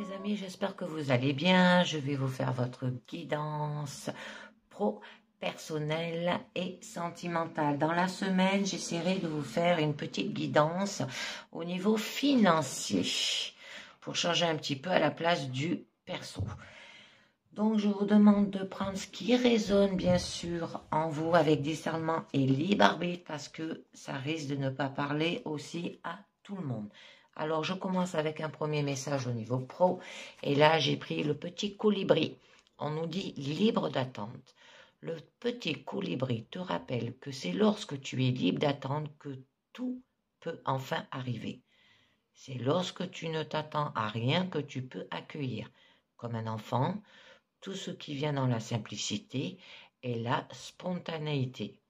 les amis, j'espère que vous allez bien. Je vais vous faire votre guidance pro, personnelle et sentimentale. Dans la semaine, j'essaierai de vous faire une petite guidance au niveau financier pour changer un petit peu à la place du perso. Donc, je vous demande de prendre ce qui résonne bien sûr en vous avec discernement et libre arbitre parce que ça risque de ne pas parler aussi à tout le monde. Alors, je commence avec un premier message au niveau pro. Et là, j'ai pris le petit colibri. On nous dit libre d'attente. Le petit colibri te rappelle que c'est lorsque tu es libre d'attendre que tout peut enfin arriver. C'est lorsque tu ne t'attends à rien que tu peux accueillir. Comme un enfant, tout ce qui vient dans la simplicité et la spontanéité.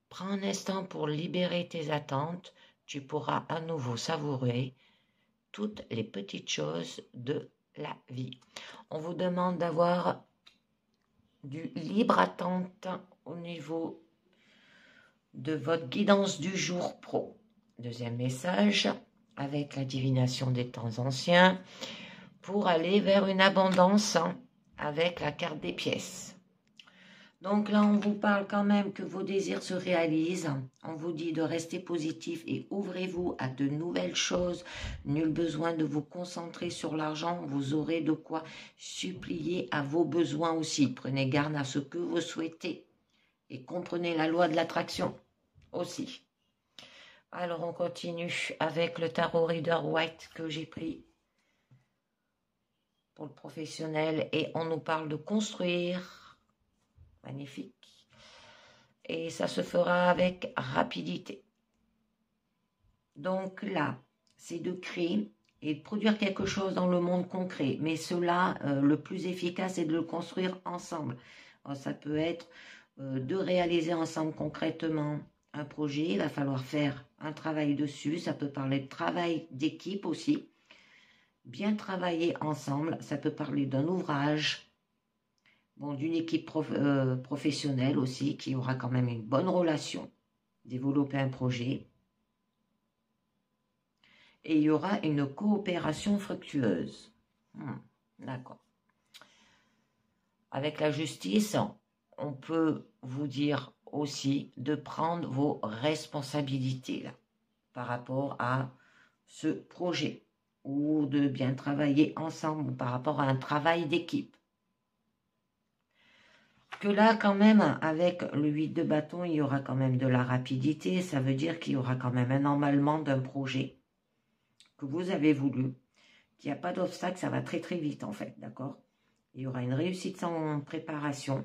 Prends un instant pour libérer tes attentes. Tu pourras à nouveau savourer toutes les petites choses de la vie. On vous demande d'avoir du libre attente au niveau de votre guidance du jour pro. Deuxième message, avec la divination des temps anciens, pour aller vers une abondance avec la carte des pièces. Donc là, on vous parle quand même que vos désirs se réalisent. On vous dit de rester positif et ouvrez-vous à de nouvelles choses. Nul besoin de vous concentrer sur l'argent. Vous aurez de quoi supplier à vos besoins aussi. Prenez garde à ce que vous souhaitez. Et comprenez la loi de l'attraction aussi. Alors, on continue avec le tarot Rider White que j'ai pris pour le professionnel. Et on nous parle de construire. Magnifique. Et ça se fera avec rapidité. Donc là, c'est de créer et de produire quelque chose dans le monde concret. Mais cela, le plus efficace, c'est de le construire ensemble. Alors, ça peut être de réaliser ensemble concrètement un projet. Il va falloir faire un travail dessus. Ça peut parler de travail d'équipe aussi. Bien travailler ensemble. Ça peut parler d'un ouvrage. Bon, d'une équipe professionnelle aussi, qui aura quand même une bonne relation, développer un projet. Et il y aura une coopération fructueuse. D'accord. Avec la justice, on peut vous dire aussi de prendre vos responsabilités là, par rapport à ce projet, ou de bien travailler ensemble par rapport à un travail d'équipe. Que là, quand même, avec le 8 de bâton, il y aura quand même de la rapidité. Ça veut dire qu'il y aura quand même un emballement d'un projet que vous avez voulu, qu'il n'y a pas d'obstacle, ça va très très vite en fait, d'accord? Il y aura une réussite sans préparation,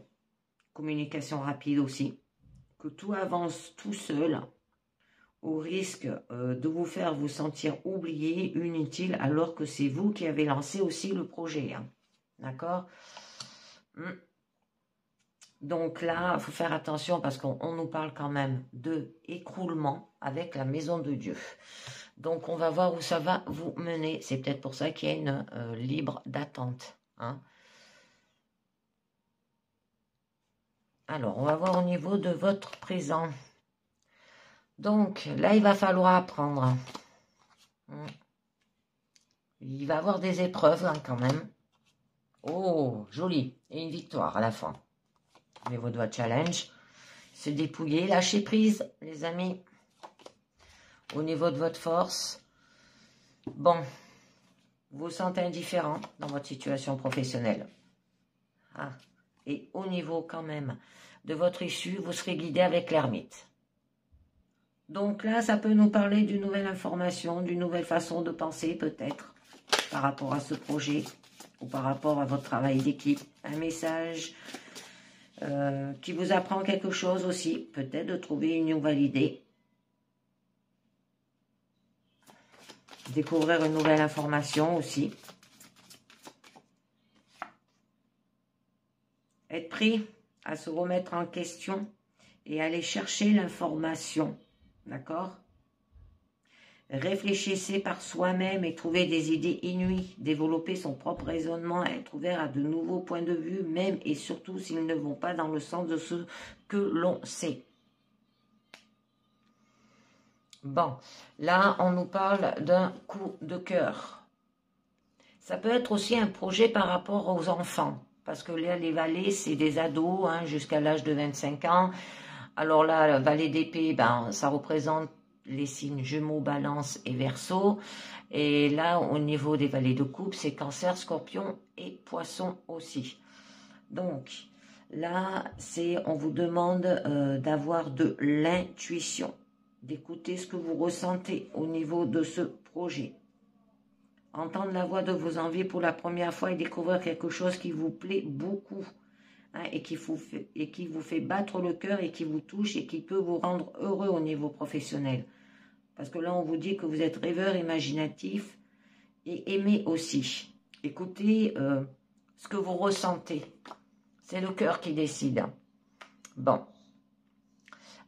communication rapide aussi, que tout avance tout seul, au risque de vous faire vous sentir oublié, inutile, alors que c'est vous qui avez lancé aussi le projet, hein, d'accord? Donc là, il faut faire attention parce qu'on nous parle quand même de écroulement avec la maison de Dieu. Donc on va voir où ça va vous mener. C'est peut-être pour ça qu'il y a une libre d'attente. Hein. Alors, on va voir au niveau de votre présent. Donc là, il va falloir apprendre. Il va y avoir des épreuves hein, quand même. Oh, joli. Et une victoire à la fin. Au niveau de votre challenge. Se dépouiller, lâcher prise, les amis. Au niveau de votre force. Bon, vous vous sentez indifférent dans votre situation professionnelle. Ah, et au niveau quand même de votre issue, vous serez guidé avec l'ermite. Donc là, ça peut nous parler d'une nouvelle information, d'une nouvelle façon de penser peut-être par rapport à ce projet ou par rapport à votre travail d'équipe. Un message qui vous apprend quelque chose aussi, peut-être de trouver une nouvelle idée. Découvrir une nouvelle information aussi. Être pris à se remettre en question et aller chercher l'information. D'accord? Réfléchissez par soi-même et trouver des idées inouïes. Développer son propre raisonnement, être ouvert à de nouveaux points de vue, même et surtout s'ils ne vont pas dans le sens de ce que l'on sait. Bon, là, on nous parle d'un coup de cœur. Ça peut être aussi un projet par rapport aux enfants. Parce que là, les valets, c'est des ados hein, jusqu'à l'âge de 25 ans. Alors là, le valet d'épée, ben, ça représente les signes Gémeaux, Balance et Verseau. Et là, au niveau des valets de coupe, c'est Cancer, Scorpion et Poisson aussi. Donc, là, on vous demande d'avoir de l'intuition, d'écouter ce que vous ressentez au niveau de ce projet. Entendre la voix de vos envies pour la première fois et découvrir quelque chose qui vous plaît beaucoup hein, et qui vous fait battre le cœur et qui vous touche et qui peut vous rendre heureux au niveau professionnel. Parce que là, on vous dit que vous êtes rêveur, imaginatif et aimé aussi. Écoutez ce que vous ressentez. C'est le cœur qui décide. Bon.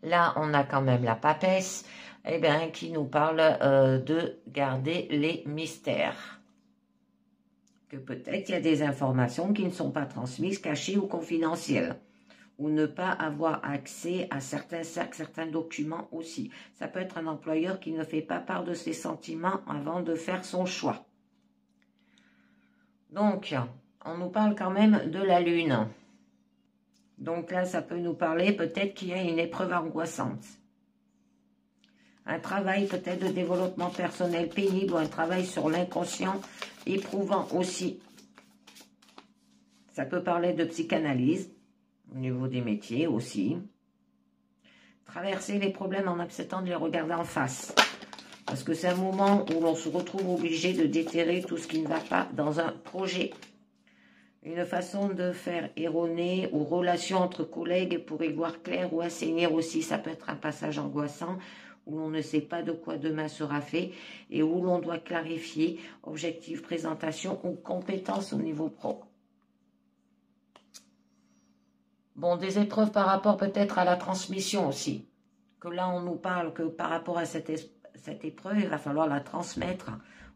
Là, on a quand même la papesse eh bien, qui nous parle de garder les mystères. Que peut-être il y a des informations qui ne sont pas transmises, cachées ou confidentielles. Ou ne pas avoir accès à certains cercles, certains documents aussi. Ça peut être un employeur qui ne fait pas part de ses sentiments avant de faire son choix. Donc, on nous parle quand même de la Lune. Donc là, ça peut nous parler peut-être qu'il y a une épreuve angoissante. Un travail peut-être de développement personnel pénible ou un travail sur l'inconscient éprouvant aussi. Ça peut parler de psychanalyse au niveau des métiers aussi. Traverser les problèmes en acceptant de les regarder en face. Parce que c'est un moment où l'on se retrouve obligé de déterrer tout ce qui ne va pas dans un projet. Une façon de faire erroner ou relation entre collègues pour y voir clair ou assainir aussi. Ça peut être un passage angoissant où l'on ne sait pas de quoi demain sera fait et où l'on doit clarifier objectif, présentation ou compétences au niveau pro. Bon, des épreuves par rapport peut-être à la transmission aussi. Que là, on nous parle que par rapport à cette épreuve, il va falloir la transmettre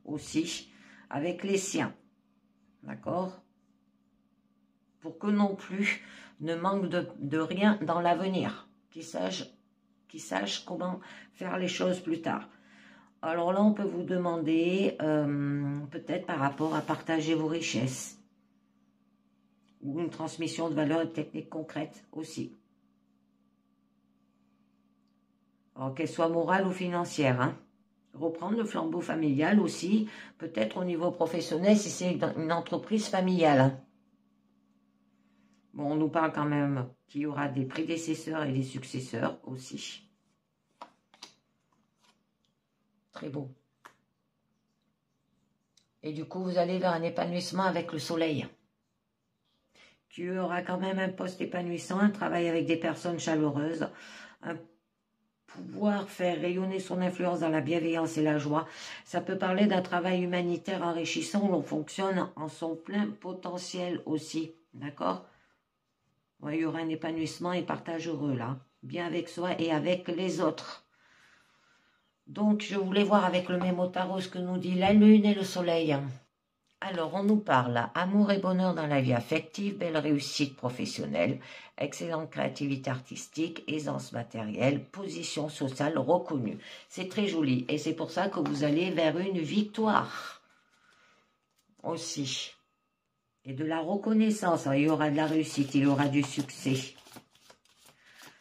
aussi avec les siens. D'accord ? Pour que non plus ne manque de rien dans l'avenir. Qu'ils sachent comment faire les choses plus tard. Alors là, on peut vous demander, peut-être par rapport à partager vos richesses. Ou une transmission de valeurs et de techniques concrètes aussi. Alors qu'elles soient morales ou financières. Hein. Reprendre le flambeau familial aussi, peut-être au niveau professionnel si c'est une entreprise familiale. Hein. Bon, on nous parle quand même qu'il y aura des prédécesseurs et des successeurs aussi. Très beau. Et du coup, vous allez vers un épanouissement avec le soleil. Tu auras quand même un poste épanouissant, un travail avec des personnes chaleureuses, un pouvoir faire rayonner son influence dans la bienveillance et la joie. Ça peut parler d'un travail humanitaire enrichissant où l'on fonctionne en son plein potentiel aussi. D'accord ? Ouais, il y aura un épanouissement et partage heureux là, bien avec soi et avec les autres. Donc, je voulais voir avec le mémo tarot ce que nous dit la lune et le soleil. Alors, on nous parle amour et bonheur dans la vie affective, belle réussite professionnelle, excellente créativité artistique, aisance matérielle, position sociale reconnue. C'est très joli et c'est pour ça que vous allez vers une victoire aussi. Et de la reconnaissance, il y aura de la réussite, il y aura du succès.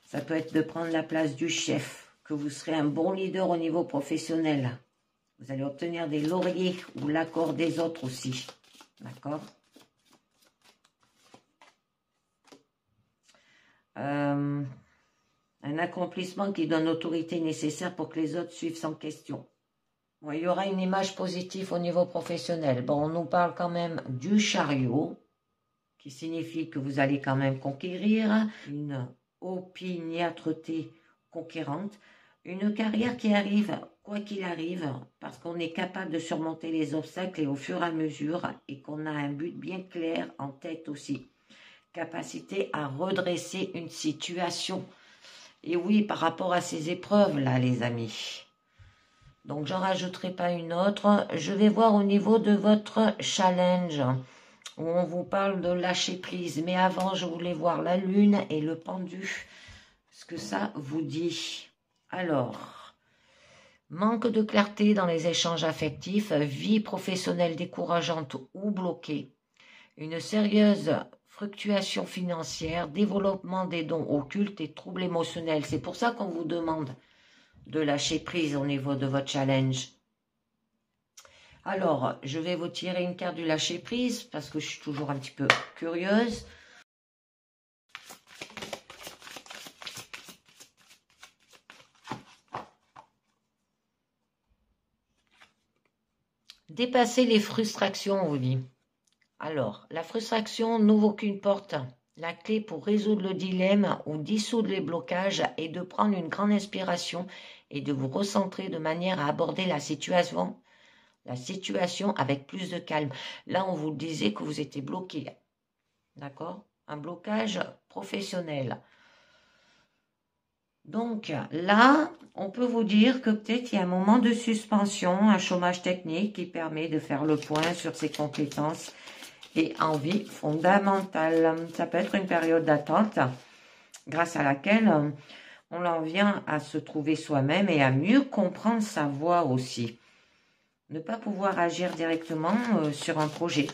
Ça peut être de prendre la place du chef, que vous serez un bon leader au niveau professionnel. Vous allez obtenir des lauriers ou l'accord des autres aussi. D'accord ? Un accomplissement qui donne l'autorité nécessaire pour que les autres suivent sans question. Bon, il y aura une image positive au niveau professionnel. Bon, on nous parle quand même du chariot, qui signifie que vous allez quand même conquérir une opiniâtreté conquérante, une carrière qui arrive, quoi qu'il arrive, parce qu'on est capable de surmonter les obstacles et au fur et à mesure, et qu'on a un but bien clair en tête aussi. Capacité à redresser une situation. Et oui, par rapport à ces épreuves-là, les amis. Donc, j'en rajouterai pas une autre. Je vais voir au niveau de votre challenge, où on vous parle de lâcher prise. Mais avant, je voulais voir la lune et le pendu, ce que ça vous dit. Alors, Manque de clarté dans les échanges affectifs, vie professionnelle décourageante ou bloquée, une sérieuse fluctuation financière, développement des dons occultes et troubles émotionnels. C'est pour ça qu'on vous demande de lâcher prise au niveau de votre challenge. Alors, je vais vous tirer une carte du lâcher prise parce que je suis toujours un petit peu curieuse. Dépasser les frustrations, on vous dit. Alors, la frustration n'ouvre aucune porte. La clé pour résoudre le dilemme ou dissoudre les blocages est de prendre une grande inspiration et de vous recentrer de manière à aborder la situation avec plus de calme. Là, on vous disait que vous étiez bloqué. D'accord? Un blocage professionnel. Donc là, on peut vous dire que peut-être il y a un moment de suspension, un chômage technique qui permet de faire le point sur ses compétences et envies fondamentales. Ça peut être une période d'attente grâce à laquelle on en vient à se trouver soi-même et à mieux comprendre sa voix aussi. Ne pas pouvoir agir directement sur un projet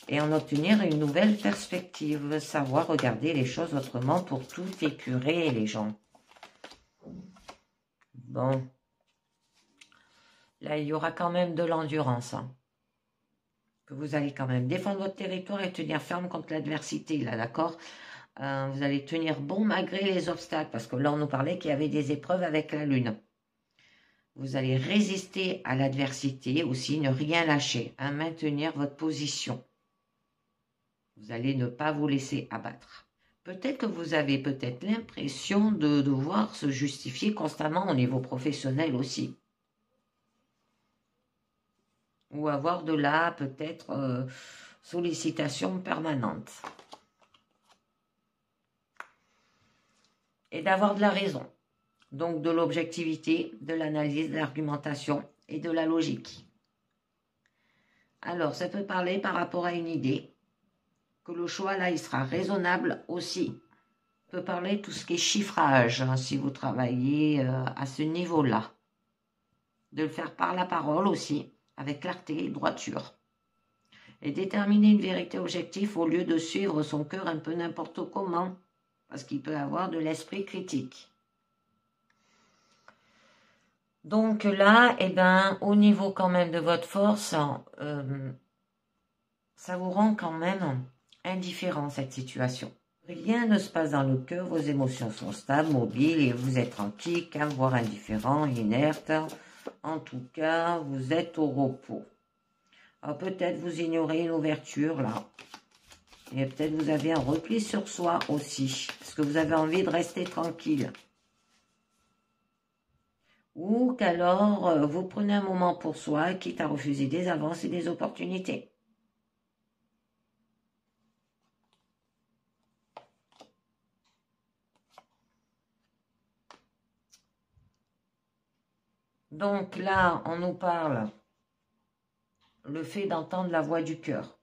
et en obtenir une nouvelle perspective. Savoir regarder les choses autrement pour tout épurer, les gens. Bon. Là, il y aura quand même de l'endurance. Que vous allez quand même défendre votre territoire et tenir ferme contre l'adversité, là, d'accord? Vous allez tenir bon malgré les obstacles, parce que là, on nous parlait qu'il y avait des épreuves avec la Lune. Vous allez résister à l'adversité aussi, ne rien lâcher, maintenir votre position. Vous allez ne pas vous laisser abattre. Peut-être que vous avez peut-être l'impression de devoir se justifier constamment au niveau professionnel aussi. Ou avoir de la peut-être sollicitation permanente. Et d'avoir de la raison. Donc de l'objectivité, de l'analyse, de l'argumentation et de la logique. Alors, ça peut parler par rapport à une idée. Que le choix, là, il sera raisonnable aussi. Ça peut parler de tout ce qui est chiffrage, hein, si vous travaillez à ce niveau-là. De le faire par la parole aussi, avec clarté et droiture. Et déterminer une vérité objective au lieu de suivre son cœur un peu n'importe comment, parce qu'il peut avoir de l'esprit critique. Donc là, eh ben, au niveau quand même de votre force, ça vous rend quand même indifférent cette situation. Rien ne se passe dans le cœur, vos émotions sont stables, mobiles et vous êtes tranquille, calme, voire indifférent, inerte. En tout cas, vous êtes au repos. Alors peut-être vous ignorez une ouverture là. Et peut-être vous avez un repli sur soi aussi, parce que vous avez envie de rester tranquille. Ou qu'alors vous prenez un moment pour soi, quitte à refuser des avances et des opportunités. Donc là, on nous parle le fait d'entendre la voix du cœur.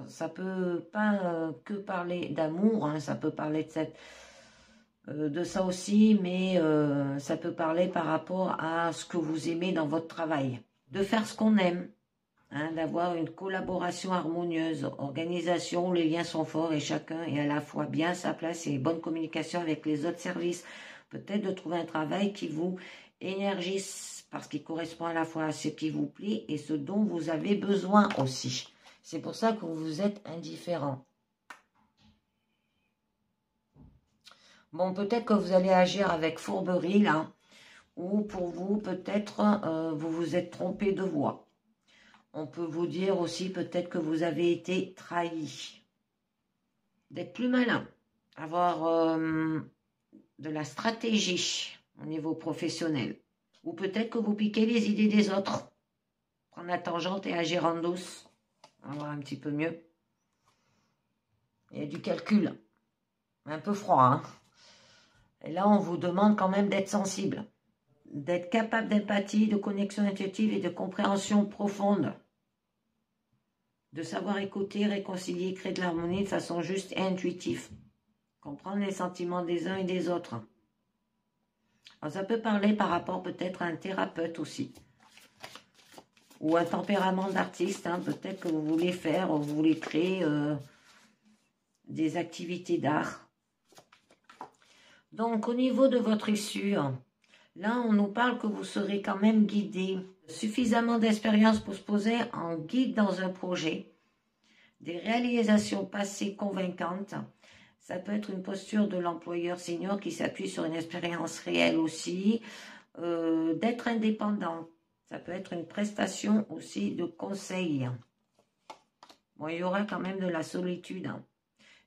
Ça peut pas que parler d'amour, hein, ça peut parler de ça aussi, mais ça peut parler par rapport à ce que vous aimez dans votre travail. De faire ce qu'on aime, hein, d'avoir une collaboration harmonieuse, organisation où les liens sont forts et chacun est à la fois bien à sa place et bonne communication avec les autres services. Peut-être de trouver un travail qui vous énergise parce qu'il correspond à la fois à ce qui vous plaît et ce dont vous avez besoin aussi. C'est pour ça que vous êtes indifférent. Bon, peut-être que vous allez agir avec fourberie, là. Ou pour vous, peut-être, vous vous êtes trompé de voie. On peut vous dire aussi, peut-être que vous avez été trahi. D'être plus malin. Avoir de la stratégie au niveau professionnel. Ou peut-être que vous piquez les idées des autres. Prendre la tangente et agir en douce. On va voir un petit peu mieux. Il y a du calcul. Un peu froid, hein. Et là, on vous demande quand même d'être sensible. D'être capable d'empathie, de connexion intuitive et de compréhension profonde. De savoir écouter, réconcilier, créer de l'harmonie de façon juste et intuitive. Comprendre les sentiments des uns et des autres. Alors, ça peut parler par rapport peut-être à un thérapeute aussi. Ou un tempérament d'artiste, hein, peut-être que vous voulez faire, vous voulez créer des activités d'art. Donc, au niveau de votre issue, là, on nous parle que vous serez quand même guidé. Suffisamment d'expérience pour se poser en guide dans un projet. Des réalisations passées convaincantes. Ça peut être une posture de l'employeur senior qui s'appuie sur une expérience réelle aussi. D'être indépendant. Ça peut être une prestation aussi de conseil. Bon, il y aura quand même de la solitude. Hein.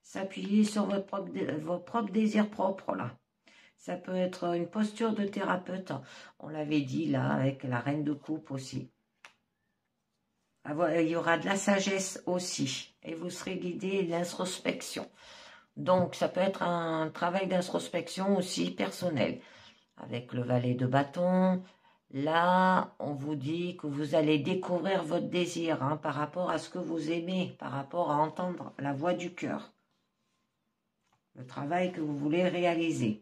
S'appuyer sur vos propres désirs propres, là. Ça peut être une posture de thérapeute. On l'avait dit, là, avec la reine de coupe aussi. Il y aura de la sagesse aussi. Et vous serez guidé de l'introspection. Donc, ça peut être un travail d'introspection aussi personnel. Avec le valet de bâton, là, on vous dit que vous allez découvrir votre désir hein, par rapport à ce que vous aimez, par rapport à entendre la voix du cœur. Le travail que vous voulez réaliser.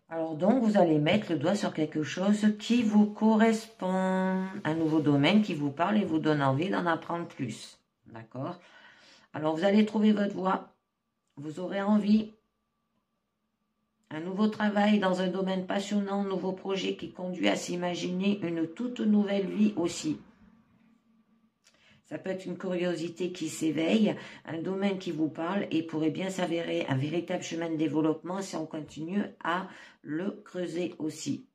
Alors donc, vous allez mettre le doigt sur quelque chose qui vous correspond. Un nouveau domaine qui vous parle et vous donne envie d'en apprendre plus. D'accord? Alors, vous allez trouver votre voie. Vous aurez envie. Un nouveau travail dans un domaine passionnant, un nouveau projet qui conduit à s'imaginer une toute nouvelle vie aussi. Ça peut être une curiosité qui s'éveille, un domaine qui vous parle et pourrait bien s'avérer un véritable chemin de développement si on continue à le creuser aussi.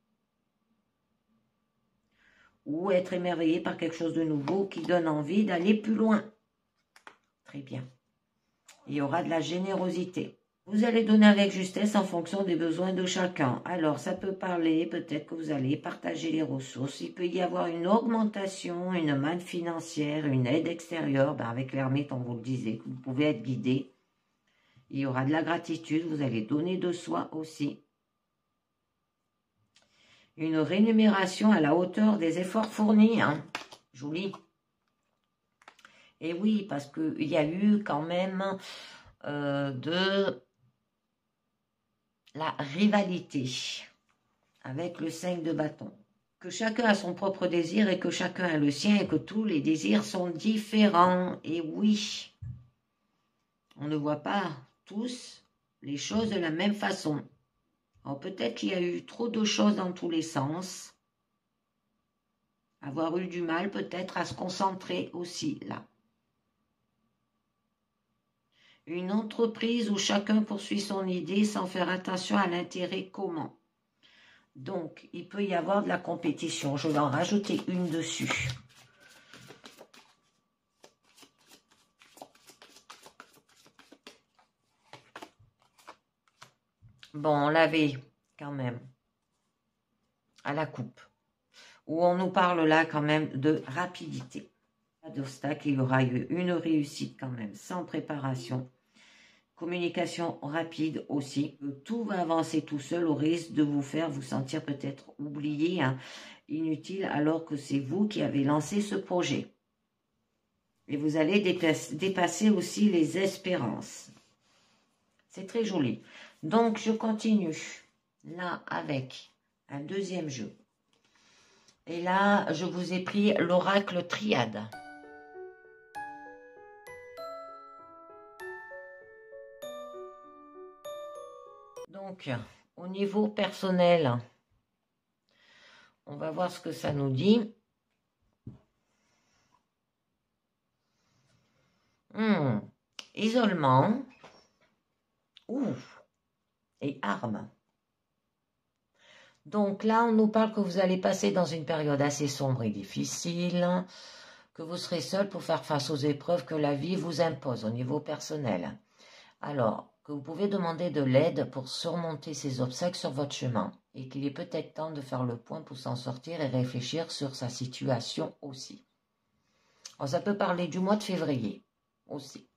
Ou être émerveillé par quelque chose de nouveau qui donne envie d'aller plus loin. Très bien. Il y aura de la générosité. Vous allez donner avec justesse en fonction des besoins de chacun. Alors, ça peut parler, peut-être que vous allez partager les ressources. Il peut y avoir une augmentation, une manne financière, une aide extérieure. Avec l'ermite, on vous le disait, vous pouvez être guidé. Il y aura de la gratitude, vous allez donner de soi aussi. Une rémunération à la hauteur des efforts fournis. Hein. Joli. Et oui, parce qu'il y a eu quand même de la rivalité avec le 5 de bâton. Que chacun a son propre désir et que chacun a le sien et que tous les désirs sont différents. Et oui, on ne voit pas tous les choses de la même façon. Alors peut-être qu'il y a eu trop de choses dans tous les sens. Avoir eu du mal peut-être à se concentrer aussi là. Une entreprise où chacun poursuit son idée sans faire attention à l'intérêt commun. Donc, il peut y avoir de la compétition. Je vais en rajouter une dessus. Bon, on l'avait quand même à la coupe. Où on nous parle là quand même de rapidité. Pas d'obstacle, il y aura eu une réussite quand même, sans préparation. Communication rapide aussi. Tout va avancer tout seul au risque de vous faire vous sentir peut-être oublié, hein, inutile, alors que c'est vous qui avez lancé ce projet. Et vous allez dépasser aussi les espérances. C'est très joli. Donc, je continue là avec un deuxième jeu. Et là, je vous ai pris l'oracle triade. Donc, au niveau personnel, on va voir ce que ça nous dit. Isolement. Et armes. Donc là, on nous parle que vous allez passer dans une période assez sombre et difficile, que vous serez seul pour faire face aux épreuves que la vie vous impose au niveau personnel. Alors, que vous pouvez demander de l'aide pour surmonter ces obstacles sur votre chemin et qu'il est peut-être temps de faire le point pour s'en sortir et réfléchir sur sa situation aussi. Alors, ça peut parler du mois de février aussi.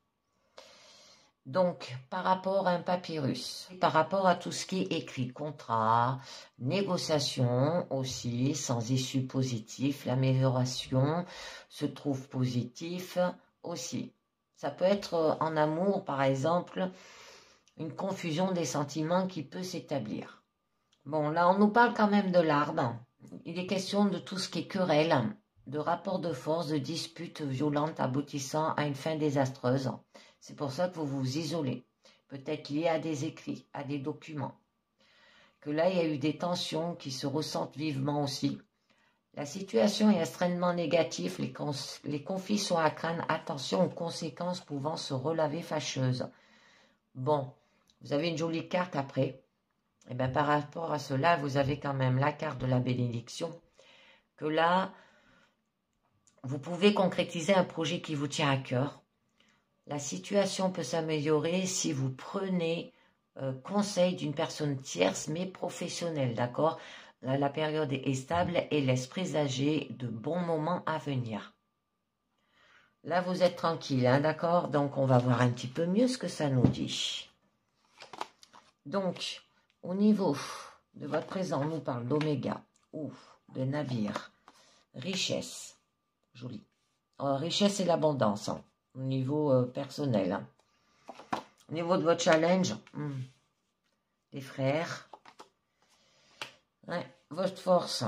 Donc, par rapport à un papyrus, par rapport à tout ce qui est écrit, contrat, négociation aussi, sans issue positive, l'amélioration se trouve positif aussi. Ça peut être en amour, par exemple, une confusion des sentiments qui peut s'établir. Bon, là, on nous parle quand même de l'arbre. Il est question de tout ce qui est querelle, de rapports de force, de disputes violentes aboutissant à une fin désastreuse. C'est pour ça que vous vous isolez. Peut-être lié à des écrits, à des documents. Que là, il y a eu des tensions qui se ressentent vivement aussi. La situation est extrêmement négative, les conflits sont à craindre, attention aux conséquences pouvant se relaver fâcheuses. Bon, vous avez une jolie carte après. Et bien par rapport à cela, vous avez quand même la carte de la bénédiction, que là, vous pouvez concrétiser un projet qui vous tient à cœur. La situation peut s'améliorer si vous prenez conseil d'une personne tierce mais professionnelle, d'accord? La période est stable et laisse présager de bons moments à venir. Là, vous êtes tranquille, hein, d'accord? Donc, on va voir un petit peu mieux ce que ça nous dit. Donc, au niveau de votre présent, on nous parle d'oméga ou de navire, richesse, joli. Richesse et l'abondance, hein, au niveau personnel. Hein. Au niveau de votre challenge, les frères, ouais, votre force,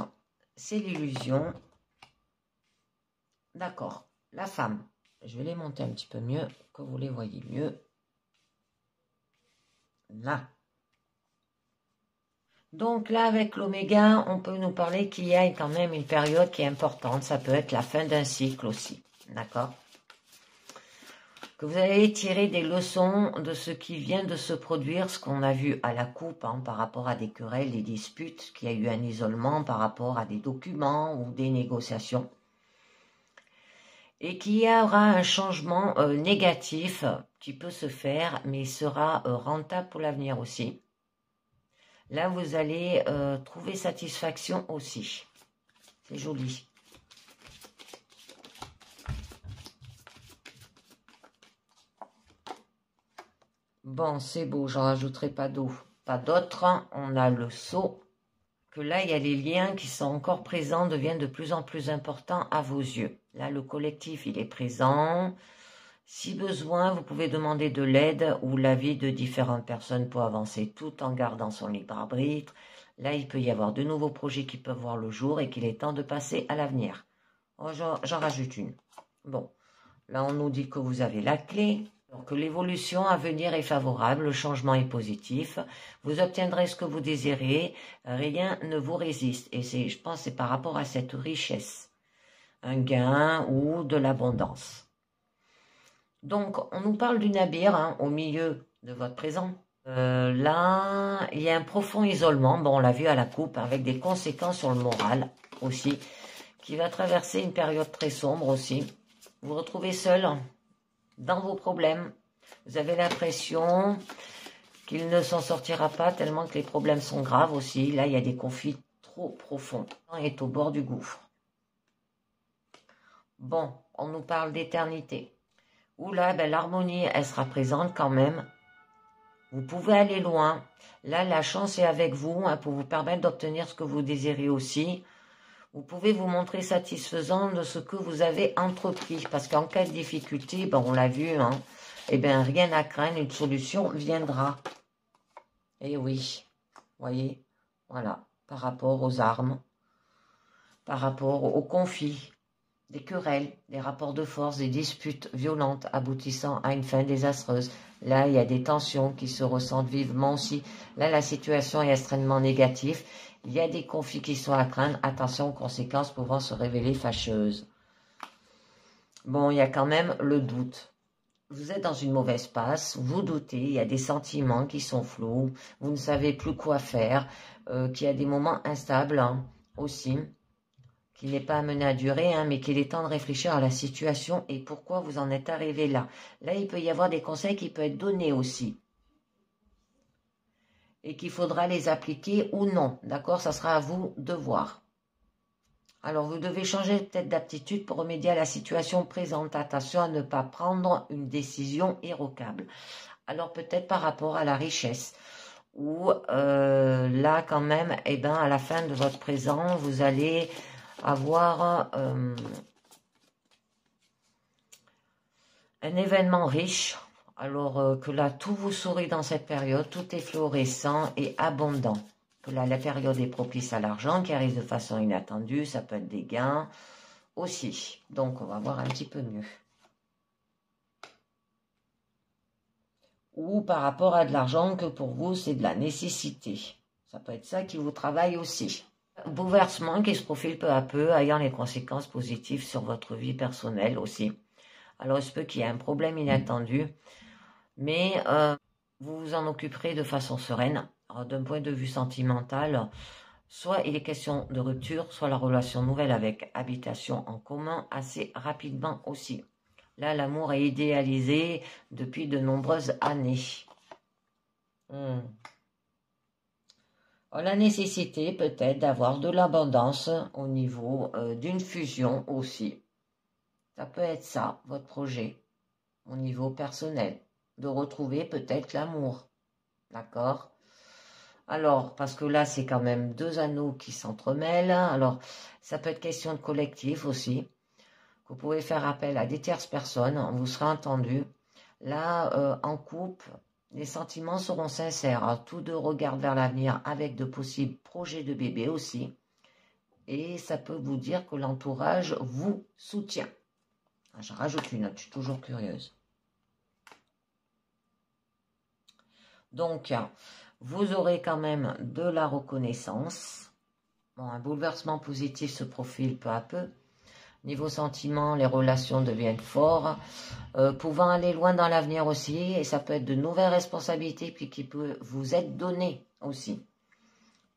c'est l'illusion. D'accord, la femme, je vais les monter un petit peu mieux, que vous les voyez mieux. Là. Donc là, avec l'oméga, on peut nous parler qu'il y a quand même une période qui est importante. Ça peut être la fin d'un cycle aussi, d'accord? Que vous allez tirer des leçons de ce qui vient de se produire, ce qu'on a vu à la coupe, hein, par rapport à des querelles, des disputes, qu'il y a eu un isolement par rapport à des documents ou des négociations. Et qu'il y aura un changement négatif qui peut se faire, mais il sera rentable pour l'avenir aussi. Là, vous allez trouver satisfaction aussi. C'est joli. Bon, c'est beau, j'en rajouterai pas d'autres. On a le sceau. Que là, il y a les liens qui sont encore présents, deviennent de plus en plus importants à vos yeux. Là, le collectif, il est présent. Si besoin, vous pouvez demander de l'aide ou l'avis de différentes personnes pour avancer tout en gardant son libre arbitre. Là, il peut y avoir de nouveaux projets qui peuvent voir le jour et qu'il est temps de passer à l'avenir. Oh, j'en rajoute une. Bon, là, on nous dit que vous avez la clé, que l'évolution à venir est favorable, le changement est positif, vous obtiendrez ce que vous désirez, rien ne vous résiste. Et je pense, c'est par rapport à cette richesse, un gain ou de l'abondance. Donc, on nous parle du nabir hein, au milieu de votre présent. Là, il y a un profond isolement, bon, on l'a vu à la coupe, avec des conséquences sur le moral aussi, qui va traverser une période très sombre aussi. Vous vous retrouvez seul dans vos problèmes. Vous avez l'impression qu'il ne s'en sortira pas tellement que les problèmes sont graves aussi. Là, il y a des conflits trop profonds. On est au bord du gouffre. Bon, on nous parle d'éternité. Où là, ben, l'harmonie, elle sera présente quand même. Vous pouvez aller loin. Là, la chance est avec vous hein, pour vous permettre d'obtenir ce que vous désirez aussi. Vous pouvez vous montrer satisfaisant de ce que vous avez entrepris. Parce qu'en cas de difficulté, ben, on l'a vu, hein, eh bien, rien à craindre, une solution viendra. Et oui, voyez, voilà, par rapport aux armes, par rapport aux conflits, des querelles, des rapports de force, des disputes violentes aboutissant à une fin désastreuse. Là, il y a des tensions qui se ressentent vivement aussi. Là, la situation est extrêmement négative. Il y a des conflits qui sont à craindre. Attention aux conséquences pouvant se révéler fâcheuses. Bon, il y a quand même le doute. Vous êtes dans une mauvaise passe, vous doutez, il y a des sentiments qui sont flous, vous ne savez plus quoi faire, qu'il y a des moments instables hein, aussi, qu'il n'est pas amené à durer, hein, mais qu'il est temps de réfléchir à la situation et pourquoi vous en êtes arrivé là. Là, il peut y avoir des conseils qui peuvent être donnés aussi. Et qu'il faudra les appliquer ou non, d'accord? Ça sera à vous de voir. Alors, vous devez changer peut-être d'aptitude pour remédier à la situation présente. Attention à ne pas prendre une décision irrévocable. Alors, peut-être par rapport à la richesse. Ou là, quand même, eh ben, à la fin de votre présent, vous allez avoir un événement riche. Alors que là, tout vous sourit dans cette période. Tout est florissant et abondant. que la période est propice à l'argent, qui arrive de façon inattendue, ça peut être des gains aussi. Donc, on va voir un petit peu mieux. Ou par rapport à de l'argent que pour vous, c'est de la nécessité. Ça peut être ça qui vous travaille aussi. Bouleversement qui se profile peu à peu, ayant les conséquences positives sur votre vie personnelle aussi. Alors, il se peut qu'il y ait un problème inattendu, mais vous vous en occuperez de façon sereine. D'un point de vue sentimental, soit il est question de rupture, soit la relation nouvelle avec habitation en commun assez rapidement aussi. Là, l'amour est idéalisé depuis de nombreuses années. La nécessité peut-être d'avoir de l'abondance au niveau d'une fusion aussi. Ça peut être ça, votre projet, au niveau personnel. De retrouver peut-être l'amour. D'accord? Alors, parce que là, c'est quand même deux anneaux qui s'entremêlent. Alors, ça peut être question de collectif aussi. Vous pouvez faire appel à des tierces personnes, on vous sera entendu. Là, en couple, les sentiments seront sincères. Alors, tous deux regardent vers l'avenir avec de possibles projets de bébé aussi. Et ça peut vous dire que l'entourage vous soutient. Je rajoute une note, je suis toujours curieuse. Donc, vous aurez quand même de la reconnaissance. Bon, un bouleversement positif se profile peu à peu. Niveau sentiment, les relations deviennent fortes, pouvant aller loin dans l'avenir aussi, et ça peut être de nouvelles responsabilités puis qui peut vous être données aussi.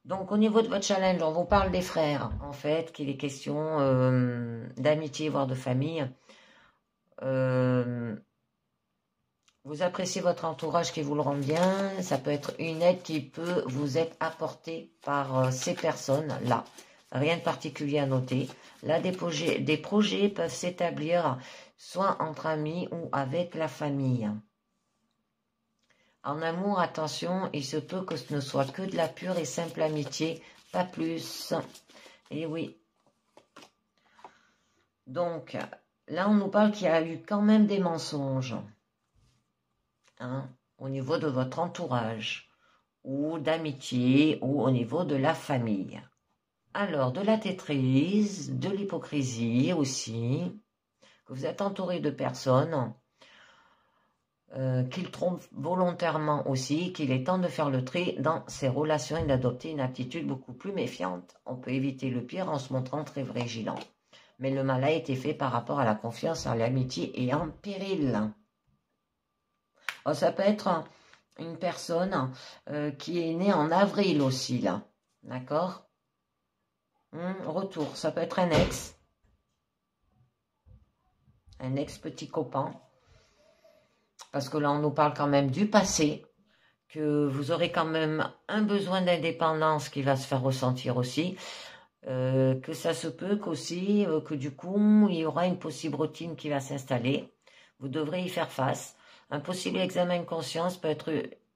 Donc au niveau de votre challenge, on vous parle des frères, en fait, qu'il est question d'amitié, voire de famille. Vous appréciez votre entourage qui vous le rend bien, ça peut être une aide qui peut vous être apportée par ces personnes-là. Rien de particulier à noter. Là, des projets peuvent s'établir soit entre amis ou avec la famille. En amour, attention, il se peut que ce ne soit que de la pure et simple amitié, pas plus. Et oui. Donc, là, on nous parle qu'il y a eu quand même des mensonges. Au niveau de votre entourage, ou d'amitié, ou au niveau de la famille. Alors, de la tétrise, de l'hypocrisie aussi, que vous êtes entouré de personnes qu'il trompe volontairement aussi, qu'il est temps de faire le tri dans ses relations et d'adopter une attitude beaucoup plus méfiante. On peut éviter le pire en se montrant très vigilant. Mais le mal a été fait par rapport à la confiance en l'amitié et en péril. Alors, ça peut être une personne qui est née en avril aussi, là. D'accord? Retour, ça peut être un ex petit copain. Parce que là, on nous parle quand même du passé, que vous aurez quand même un besoin d'indépendance qui va se faire ressentir aussi, que ça se peut qu'aussi, que du coup, il y aura une possible routine qui va s'installer. Vous devrez y faire face. Un possible examen de conscience peut être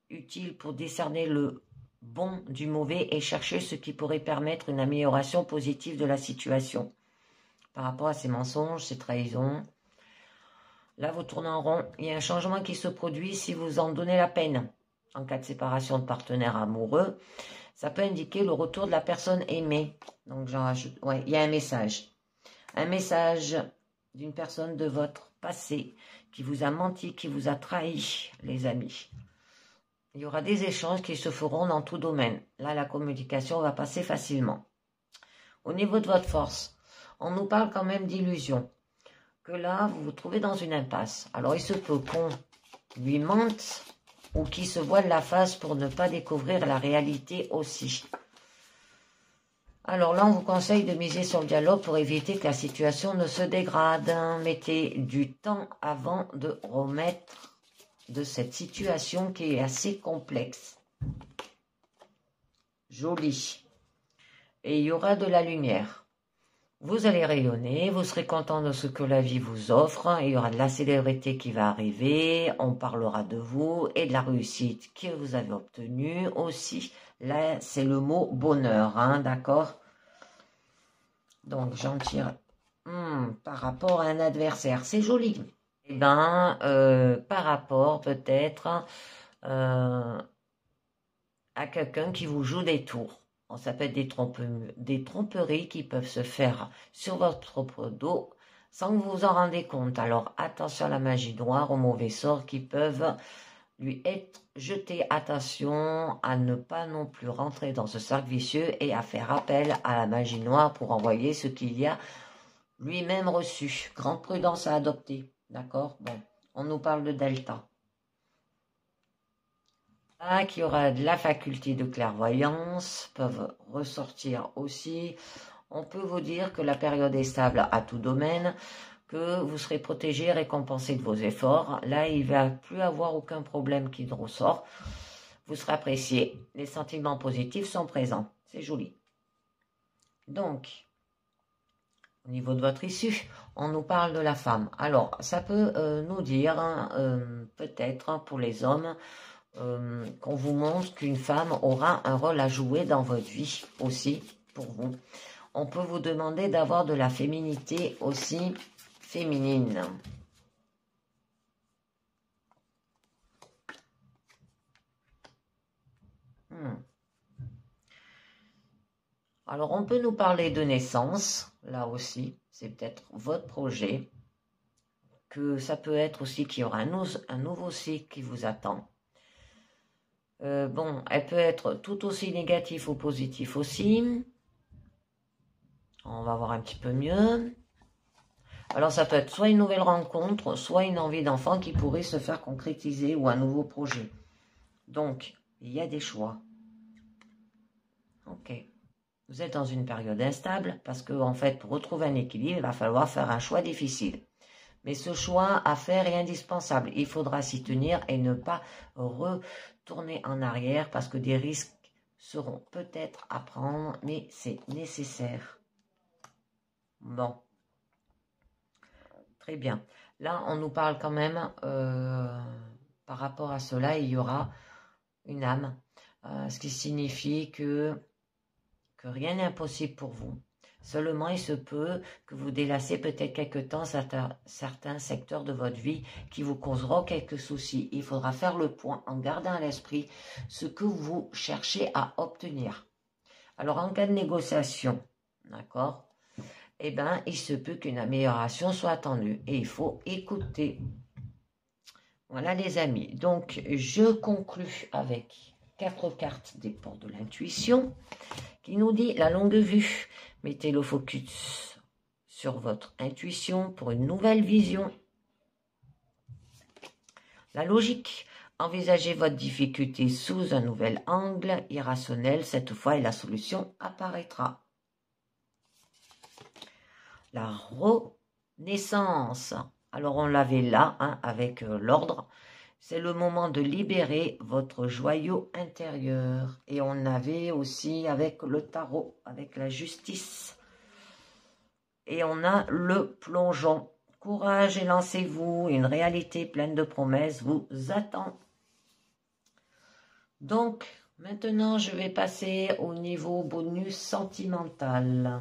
utile pour décerner le bon du mauvais et chercher ce qui pourrait permettre une amélioration positive de la situation. Par rapport à ces mensonges, ces trahisons, là, vous tournez en rond. Il y a un changement qui se produit si vous en donnez la peine. En cas de séparation de partenaires amoureux, ça peut indiquer le retour de la personne aimée. Donc, j'en rajoute. Ouais, il y a un message. Un message d'une personne de votre passé qui vous a menti, qui vous a trahi, les amis. Il y aura des échanges qui se feront dans tout domaine. Là, la communication va passer facilement. Au niveau de votre force, on nous parle quand même d'illusion. Que là, vous vous trouvez dans une impasse. Alors, il se peut qu'on lui mente ou qu'il se voile la face pour ne pas découvrir la réalité aussi. Alors là, on vous conseille de miser sur le dialogue pour éviter que la situation ne se dégrade. Mettez du temps avant de remettre de cette situation qui est assez complexe. Joli. Et il y aura de la lumière. Vous allez rayonner, vous serez content de ce que la vie vous offre, il y aura de la célébrité qui va arriver, on parlera de vous et de la réussite que vous avez obtenue aussi. Là, c'est le mot bonheur, d'accord? Donc, j'en tire par rapport à un adversaire, c'est joli. Eh bien, par rapport peut-être à quelqu'un qui vous joue des tours. Ça peut être des tromperies qui peuvent se faire sur votre propre dos sans que vous vous en rendez compte. Alors attention à la magie noire, aux mauvais sorts qui peuvent lui être jetés. Attention à ne pas non plus rentrer dans ce cercle vicieux et à faire appel à la magie noire pour envoyer ce qu'il y a lui-même reçu. Grande prudence à adopter. D'accord? Bon, on nous parle de Delta. Qui aura de la faculté de clairvoyance, peuvent ressortir aussi. On peut vous dire que la période est stable à tout domaine, que vous serez protégé, récompensé de vos efforts. Là, il ne va plus avoir aucun problème qui ressort. Vous serez apprécié. Les sentiments positifs sont présents. C'est joli. Donc, au niveau de votre issue, on nous parle de la femme. Alors, ça peut nous dire, peut-être pour les hommes, qu'on vous montre qu'une femme aura un rôle à jouer dans votre vie aussi, pour vous. On peut vous demander d'avoir de la féminité aussi féminine. Alors, on peut nous parler de naissance, là aussi, c'est peut-être votre projet, que ça peut être aussi qu'il y aura un nouveau cycle qui vous attend. Bon, elle peut être tout aussi négative ou positive aussi. On va voir un petit peu mieux. Alors, ça peut être soit une nouvelle rencontre, soit une envie d'enfant qui pourrait se faire concrétiser ou un nouveau projet. Donc, il y a des choix. Ok. Vous êtes dans une période instable parce que, en fait, pour retrouver un équilibre, il va falloir faire un choix difficile. Mais ce choix à faire est indispensable. Il faudra s'y tenir et ne pas retourner en arrière parce que des risques seront peut-être à prendre, mais c'est nécessaire. Bon. Très bien. Là, on nous parle quand même, par rapport à cela, il y aura une âme. Ce qui signifie que rien n'est impossible pour vous. Seulement, il se peut que vous délassez peut-être quelque temps certains secteurs de votre vie qui vous causeront quelques soucis. Il faudra faire le point en gardant à l'esprit ce que vous cherchez à obtenir. Alors, en cas de négociation, d'accord, eh bien, il se peut qu'une amélioration soit attendue et il faut écouter. Voilà les amis. Donc, je conclus avec 4 cartes des portes de l'intuition qui nous dit la longue vue. Mettez le focus sur votre intuition pour une nouvelle vision. La logique. Envisagez votre difficulté sous un nouvel angle irrationnel cette fois et la solution apparaîtra. La renaissance. Alors on l'avait là avec l'ordre. C'est le moment de libérer votre joyau intérieur. Et on avait aussi avec le tarot, avec la justice. Et on a le plongeon. Courage et lancez-vous. Une réalité pleine de promesses vous attend. Donc, maintenant, je vais passer au niveau bonus sentimental.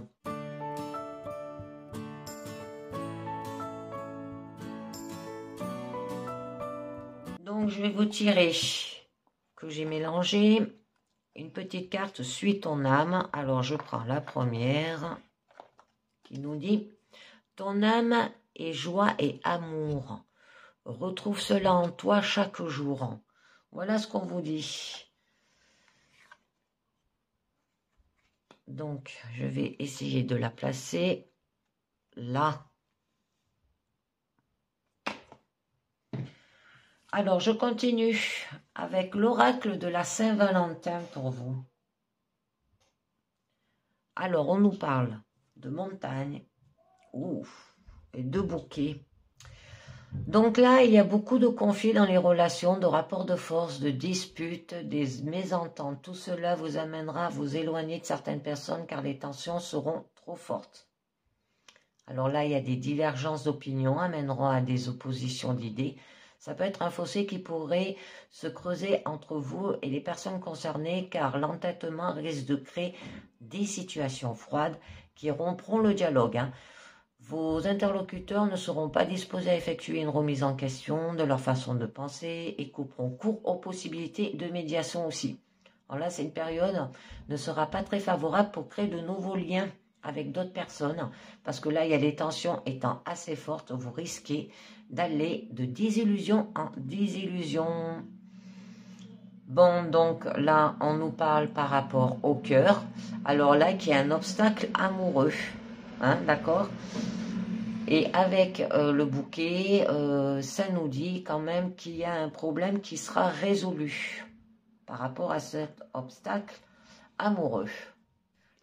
Donc, je vais vous tirer, que j'ai mélangé, une petite carte « Suis ton âme ». Alors, je prends la première qui nous dit « Ton âme est joie et amour. Retrouve cela en toi chaque jour. » Voilà ce qu'on vous dit. Donc, je vais essayer de la placer là. Alors, je continue avec l'oracle de la Saint-Valentin pour vous. Alors, on nous parle de montagne et de bouquets. Donc là, il y a beaucoup de conflits dans les relations, de rapports de force, de disputes, des mésententes. Tout cela vous amènera à vous éloigner de certaines personnes car les tensions seront trop fortes. Alors là, il y a des divergences d'opinion, amèneront à des oppositions d'idées. Ça peut être un fossé qui pourrait se creuser entre vous et les personnes concernées car l'entêtement risque de créer des situations froides qui rompront le dialogue. Vos interlocuteurs ne seront pas disposés à effectuer une remise en question de leur façon de penser et couperont court aux possibilités de médiation aussi. Alors là, c'est une période ne sera pas très favorable pour créer de nouveaux liens avec d'autres personnes, parce que là, il y a les tensions étant assez fortes, vous risquez d'aller de désillusion en désillusion. Bon, donc là, on nous parle par rapport au cœur. Alors là, qu'il y a un obstacle amoureux, hein, d'accord? Et avec le bouquet, ça nous dit quand même qu'il y a un problème qui sera résolu par rapport à cet obstacle amoureux.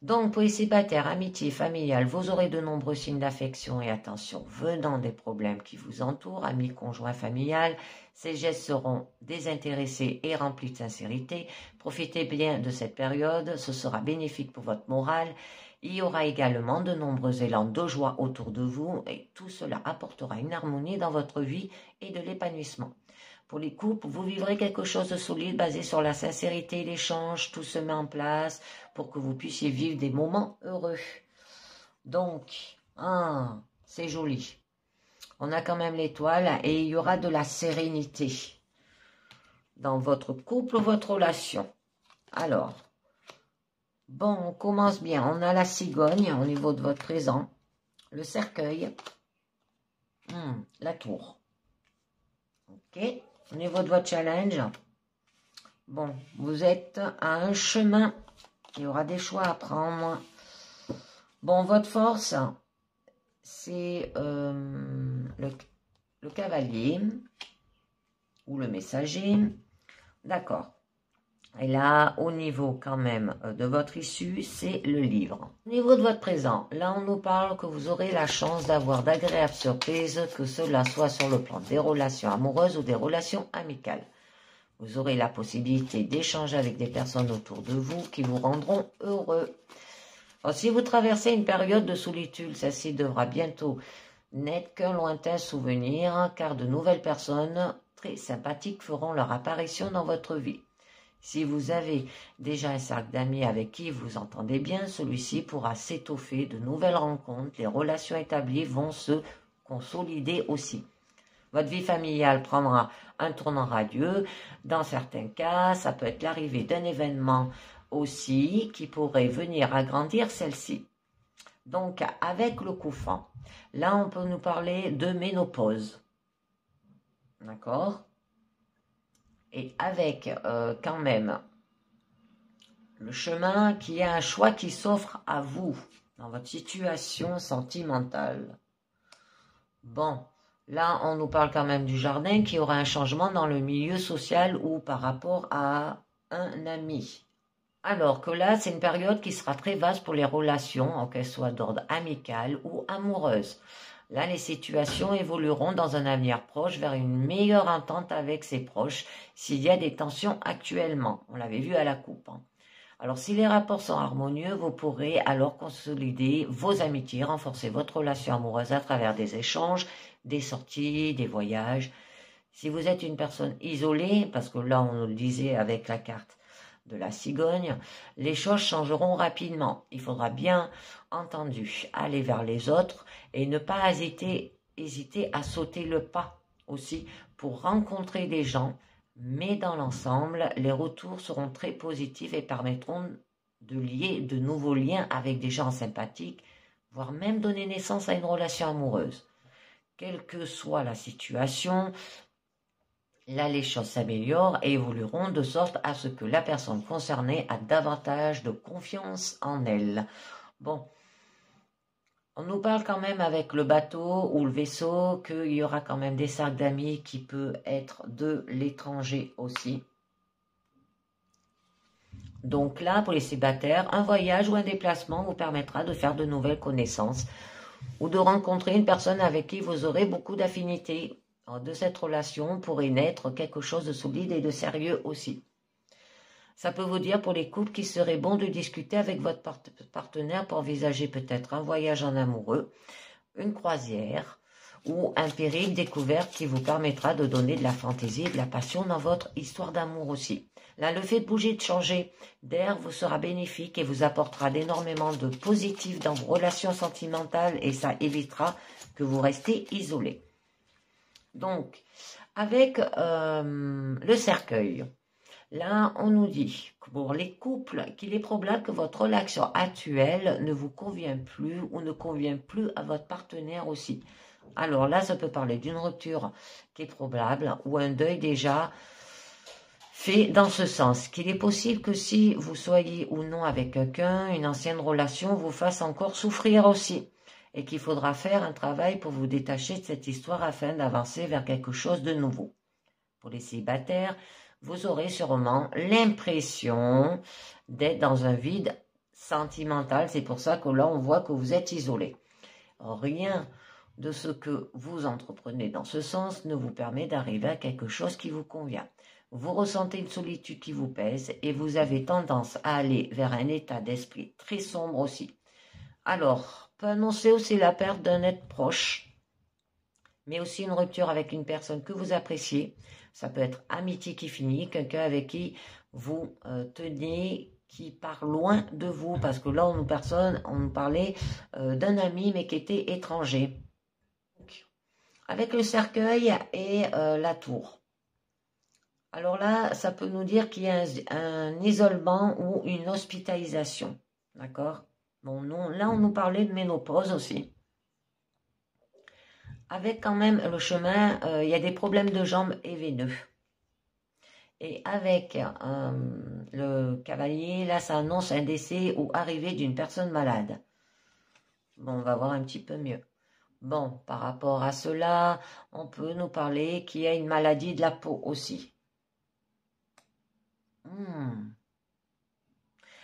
Donc, pour les célibataires, amitié, familiale, vous aurez de nombreux signes d'affection et attention venant des problèmes qui vous entourent, amis, conjoints, familial. Ces gestes seront désintéressés et remplis de sincérité. Profitez bien de cette période, ce sera bénéfique pour votre morale. Il y aura également de nombreux élans de joie autour de vous et tout cela apportera une harmonie dans votre vie et de l'épanouissement. Pour les couples, vous vivrez quelque chose de solide basé sur la sincérité et l'échange. Tout se met en place pour que vous puissiez vivre des moments heureux. Donc, c'est joli. On a quand même l'étoile et il y aura de la sérénité dans votre couple ou votre relation. Alors, bon, on commence bien. On a la cigogne au niveau de votre présent, le cercueil, la tour. Ok. Au niveau de votre challenge, bon, vous êtes à un chemin, il y aura des choix à prendre. Bon, votre force, c'est le cavalier ou le messager, d'accord. Et là, au niveau quand même de votre issue, c'est le livre. Au niveau de votre présent, là on nous parle que vous aurez la chance d'avoir d'agréables surprises, que cela soit sur le plan des relations amoureuses ou des relations amicales. Vous aurez la possibilité d'échanger avec des personnes autour de vous qui vous rendront heureux. Alors, si vous traversez une période de solitude, celle-ci devra bientôt n'être qu'un lointain souvenir, car de nouvelles personnes très sympathiques feront leur apparition dans votre vie. Si vous avez déjà un cercle d'amis avec qui vous entendez bien, celui-ci pourra s'étoffer, de nouvelles rencontres, les relations établies vont se consolider aussi. Votre vie familiale prendra un tournant radieux. Dans certains cas, ça peut être l'arrivée d'un événement aussi qui pourrait venir agrandir celle-ci. Donc, avec le couffant, là, on peut nous parler de ménopause. D'accord ? Et avec quand même le chemin qui est un choix qui s'offre à vous dans votre situation sentimentale. Bon, là on nous parle quand même du jardin qui aura un changement dans le milieu social ou par rapport à un ami. Alors que là c'est une période qui sera très vaste pour les relations, qu'elles soient d'ordre amical ou amoureuse. Là, les situations évolueront dans un avenir proche vers une meilleure entente avec ses proches s'il y a des tensions actuellement. On l'avait vu à la coupe. Alors, si les rapports sont harmonieux, vous pourrez alors consolider vos amitiés, renforcer votre relation amoureuse à travers des échanges, des sorties, des voyages. Si vous êtes une personne isolée, parce que là, on le disait avec la carte de la cigogne, les choses changeront rapidement. Il faudra bien entendu aller vers les autres et ne pas hésiter à sauter le pas aussi pour rencontrer des gens, mais dans l'ensemble, les retours seront très positifs et permettront de lier de nouveaux liens avec des gens sympathiques, voire même donner naissance à une relation amoureuse. Quelle que soit la situation, là, les choses s'améliorent et évolueront de sorte à ce que la personne concernée a davantage de confiance en elle. Bon, on nous parle quand même avec le bateau ou le vaisseau qu'il y aura quand même des cercles d'amis qui peuvent être de l'étranger aussi. Donc là, pour les célibataires, un voyage ou un déplacement vous permettra de faire de nouvelles connaissances ou de rencontrer une personne avec qui vous aurez beaucoup d'affinités. De cette relation pourrait naître quelque chose de solide et de sérieux aussi. Ça peut vous dire pour les couples qu'il serait bon de discuter avec votre partenaire pour envisager peut-être un voyage en amoureux, une croisière ou un périple découverte qui vous permettra de donner de la fantaisie et de la passion dans votre histoire d'amour aussi. Là, le fait de bouger, de changer d'air vous sera bénéfique et vous apportera énormément de positif dans vos relations sentimentales et ça évitera que vous restez isolé. Donc, avec le cercueil, Là, on nous dit que pour les couples, qu'il est probable que votre relation actuelle ne vous convient plus ou ne convient plus à votre partenaire aussi. Alors là, ça peut parler d'une rupture qui est probable ou un deuil déjà fait dans ce sens. Qu'il est possible que si vous soyez ou non avec quelqu'un, une ancienne relation vous fasse encore souffrir aussi. Et qu'il faudra faire un travail pour vous détacher de cette histoire afin d'avancer vers quelque chose de nouveau. Pour les célibataires, vous aurez sûrement l'impression d'être dans un vide sentimental. C'est pour ça que là, on voit que vous êtes isolé. Rien de ce que vous entreprenez dans ce sens ne vous permet d'arriver à quelque chose qui vous convient. Vous ressentez une solitude qui vous pèse et vous avez tendance à aller vers un état d'esprit très sombre aussi. Alors, peut annoncer aussi la perte d'un être proche, mais aussi une rupture avec une personne que vous appréciez. Ça peut être amitié qui finit, quelqu'un avec qui vous tenez, qui part loin de vous, parce que là, on nous parlait d'un ami, mais qui était étranger. Donc, avec le cercueil et la tour. Alors là, ça peut nous dire qu'il y a un isolement ou une hospitalisation. D'accord? Bon, non, là, on nous parlait de ménopause aussi. Avec quand même le chemin, il y a des problèmes de jambes et veineux. Et avec le cavalier, là, ça annonce un décès ou arrivée d'une personne malade. Bon, on va voir un petit peu mieux. Bon, par rapport à cela, on peut nous parler qu'il y a une maladie de la peau aussi.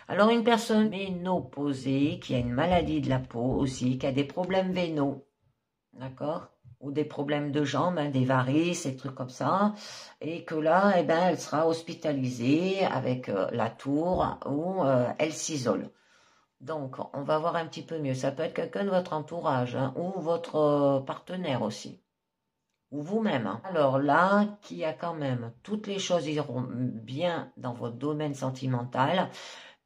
Alors, une personne ménopausée qui a une maladie de la peau aussi, qui a des problèmes vénaux, d'accord? Ou des problèmes de jambes, hein, des varices, des trucs comme ça, et que là, eh ben, elle sera hospitalisée avec la tour ou elle s'isole. Donc, on va voir un petit peu mieux. Ça peut être quelqu'un de votre entourage, hein, ou votre partenaire aussi, ou vous-même. Hein. Alors là, qui a quand même, toutes les choses iront bien dans votre domaine sentimental,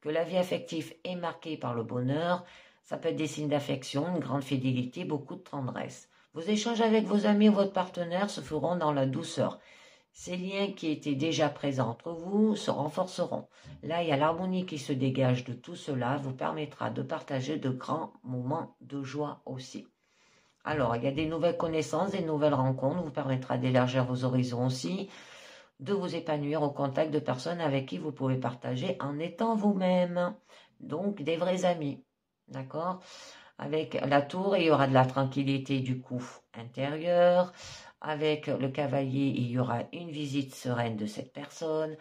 que la vie affective est marquée par le bonheur, ça peut être des signes d'affection, une grande fidélité, beaucoup de tendresse. Vos échanges avec vos amis ou votre partenaire se feront dans la douceur. Ces liens qui étaient déjà présents entre vous se renforceront. Là, il y a l'harmonie qui se dégage de tout cela, vous permettra de partager de grands moments de joie aussi. Alors, il y a des nouvelles connaissances, des nouvelles rencontres, vous permettra d'élargir vos horizons aussi, de vous épanouir au contact de personnes avec qui vous pouvez partager en étant vous-même. Donc, des vrais amis. D'accord ? Avec la tour, il y aura de la tranquillité du coup intérieure. Avec le cavalier, il y aura une visite sereine de cette personne.